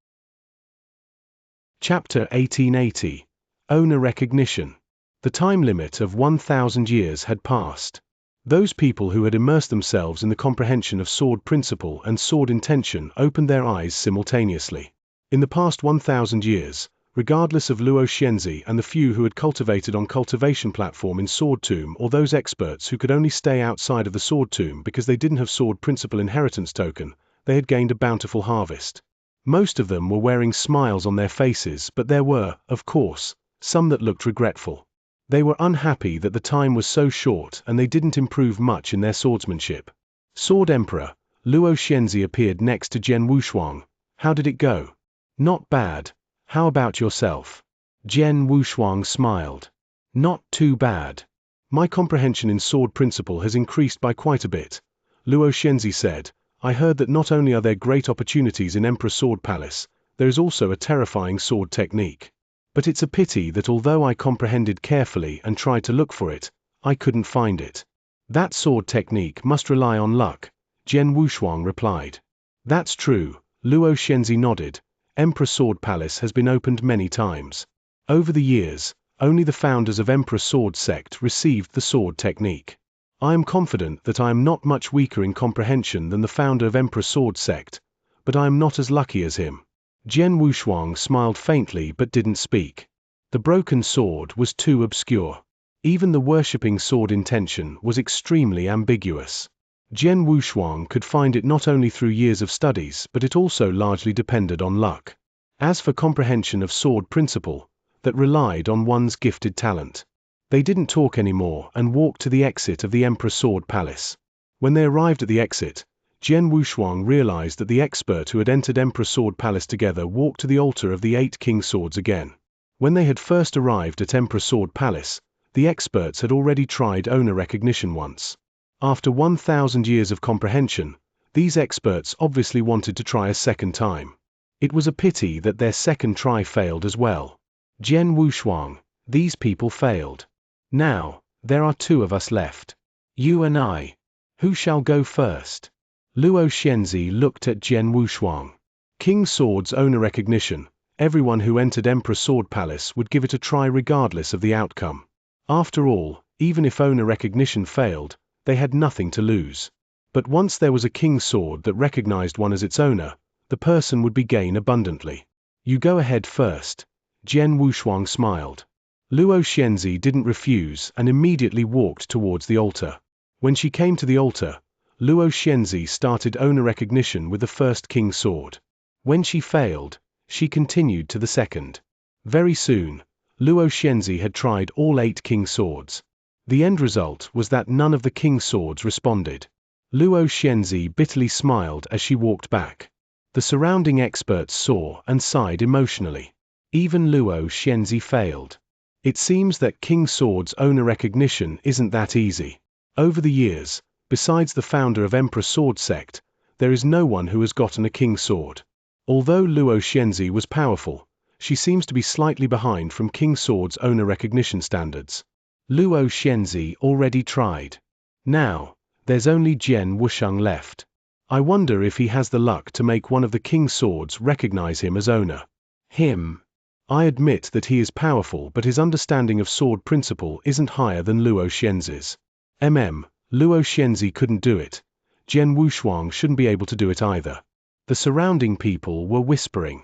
S1: Chapter 1880. Owner Recognition. The time limit of 1,000 years had passed. Those people who had immersed themselves in the comprehension of sword principle and sword intention opened their eyes simultaneously. In the past 1,000 years, regardless of Luo Xianxia and the few who had cultivated on cultivation platform in Sword Tomb, or those experts who could only stay outside of the Sword Tomb because they didn't have sword principle inheritance token, they had gained a bountiful harvest. Most of them were wearing smiles on their faces, but there were, of course, some that looked regretful. They were unhappy that the time was so short and they didn't improve much in their swordsmanship. Sword Emperor, Luo Xianxia appeared next to Jian Wushuang. How did it go? Not bad. How about yourself? Jian Wushuang smiled. Not too bad. My comprehension in sword principle has increased by quite a bit. Luo Xianxia said, I heard that not only are there great opportunities in Emperor Sword Palace, there is also a terrifying sword technique. But it's a pity that although I comprehended carefully and tried to look for it, I couldn't find it. That sword technique must rely on luck, Jian Wushuang replied. That's true, Luo Xianxia nodded. Emperor Sword Palace has been opened many times. Over the years, only the founders of Emperor Sword Sect received the sword technique. I am confident that I am not much weaker in comprehension than the founder of Emperor Sword Sect, but I am not as lucky as him. Jian Wushuang smiled faintly but didn't speak. The broken sword was too obscure. Even the worshipping sword intention was extremely ambiguous. Jian Wushuang could find it not only through years of studies, but it also largely depended on luck. As for comprehension of sword principle, that relied on one's gifted talent. They didn't talk anymore and walked to the exit of the Emperor Sword Palace. When they arrived at the exit, Jian Wushuang realized that the expert who had entered Emperor Sword Palace together walked to the altar of the 8 king swords again. When they had first arrived at Emperor Sword Palace, the experts had already tried owner recognition once. After 1,000 years of comprehension, these experts obviously wanted to try a second time. It was a pity that their second try failed as well. Jian Wushuang, these people failed. Now, there are 2 of us left. You and I. Who shall go first? Luo Xianxia looked at Jian Wushuang. King Sword's owner recognition. Everyone who entered Emperor Sword Palace would give it a try regardless of the outcome. After all, even if owner recognition failed, they had nothing to lose. But once there was a king sword that recognized one as its owner, the person would be gain abundantly. You go ahead first. Jian Wushuang smiled. Luo Xianxia didn't refuse and immediately walked towards the altar. When she came to the altar, Luo Xianxia started owner recognition with the first king sword. When she failed, she continued to the second. Very soon, Luo Xianxia had tried all 8 king swords. The end result was that none of the king swords responded. Luo Xianxia bitterly smiled as she walked back. The surrounding experts saw and sighed emotionally. Even Luo Xianxia failed. It seems that king sword's owner recognition isn't that easy. Over the years, besides the founder of Emperor Sword Sect, there is no one who has gotten a king sword. Although Luo Xianxia was powerful, she seems to be slightly behind from king sword's owner recognition standards. Luo Xianxia already tried. Now, there's only Jian Wushuang left. I wonder if he has the luck to make one of the king swords recognize him as owner. Him. I admit that he is powerful, but his understanding of sword principle isn't higher than Luo Xianxia's. Luo Xianxia couldn't do it. Jian Wushuang shouldn't be able to do it either. The surrounding people were whispering.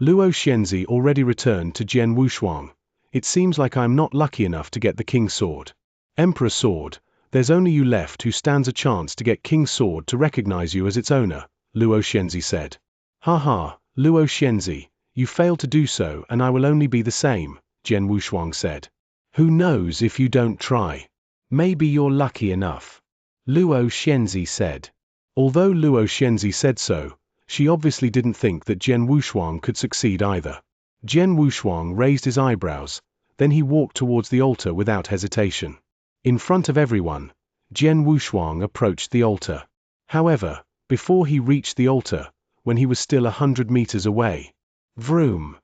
S1: Luo Xianxia already returned to Jian Wushuang. It seems like I'm not lucky enough to get the King's Sword. Emperor Sword, there's only you left who stands a chance to get King's Sword to recognize you as its owner, Luo Xianxia said. Ha, Luo Xianxia, you failed to do so and I will only be the same, Jian Wushuang said. Who knows if you don't try? Maybe you're lucky enough, Luo Xianxia said. Although Luo Xianxia said so, she obviously didn't think that Jian Wushuang could succeed either. Jian Wushuang raised his eyebrows, then he walked towards the altar without hesitation. In front of everyone, Jian Wushuang approached the altar. However, before he reached the altar, when he was still 100 meters away, vroom!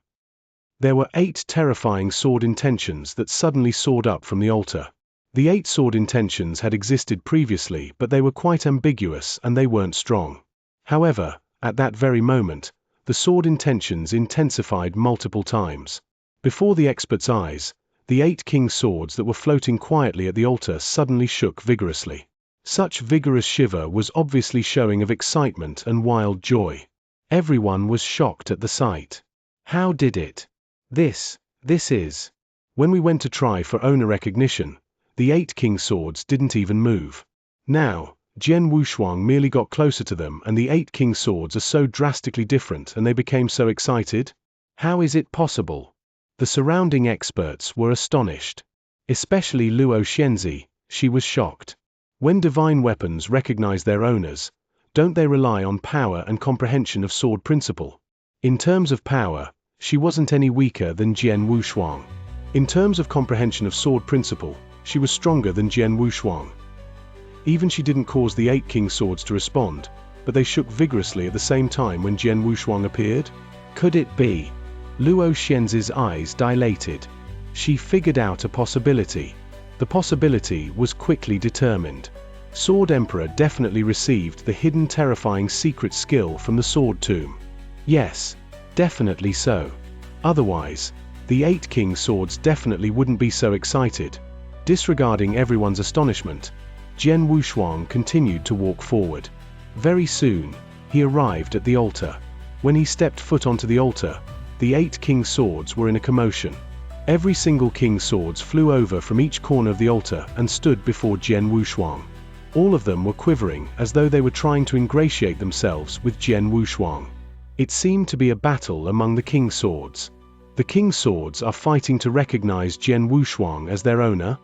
S1: There were 8 terrifying sword intentions that suddenly soared up from the altar. The 8 sword intentions had existed previously, but they were quite ambiguous and they weren't strong. However, at that very moment, the sword intentions intensified multiple times. Before the expert's eyes, the 8 king's swords that were floating quietly at the altar suddenly shook vigorously. Such vigorous shiver was obviously showing of excitement and wild joy. Everyone was shocked at the sight. How did it? This is. When we went to try for owner recognition, the 8 king's swords didn't even move. Now, Jian Wushuang merely got closer to them and the 8 king's swords are so drastically different and they became so excited? How is it possible? The surrounding experts were astonished. Especially Luo Xianxia, she was shocked. When divine weapons recognize their owners, don't they rely on power and comprehension of sword principle? In terms of power, she wasn't any weaker than Jian Wushuang. In terms of comprehension of sword principle, she was stronger than Jian Wushuang. Even she didn't cause the 8 king's swords to respond, but they shook vigorously at the same time when Jian Wushuang appeared. Could it be? Luo Xianxia's eyes dilated. She figured out a possibility. The possibility was quickly determined. Sword Emperor definitely received the hidden terrifying secret skill from the Sword Tomb. Yes, definitely so. Otherwise, the 8 king's swords definitely wouldn't be so excited. Disregarding everyone's astonishment, Jian Wushuang continued to walk forward. Very soon, he arrived at the altar. When he stepped foot onto the altar, the 8 king's swords were in a commotion. Every single king's swords flew over from each corner of the altar and stood before Jian Wushuang. All of them were quivering as though they were trying to ingratiate themselves with Jian Wushuang. It seemed to be a battle among the king's swords. The king's swords are fighting to recognize Jian Wushuang as their owner?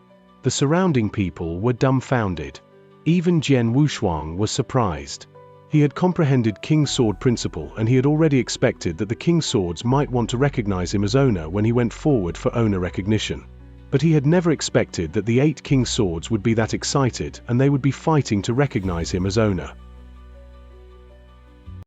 S1: The surrounding people were dumbfounded. Even Jian Wushuang was surprised. He had comprehended King's Sword principle and he had already expected that the King's Swords might want to recognize him as owner when he went forward for owner recognition. But he had never expected that the 8 King's Swords would be that excited and they would be fighting to recognize him as owner.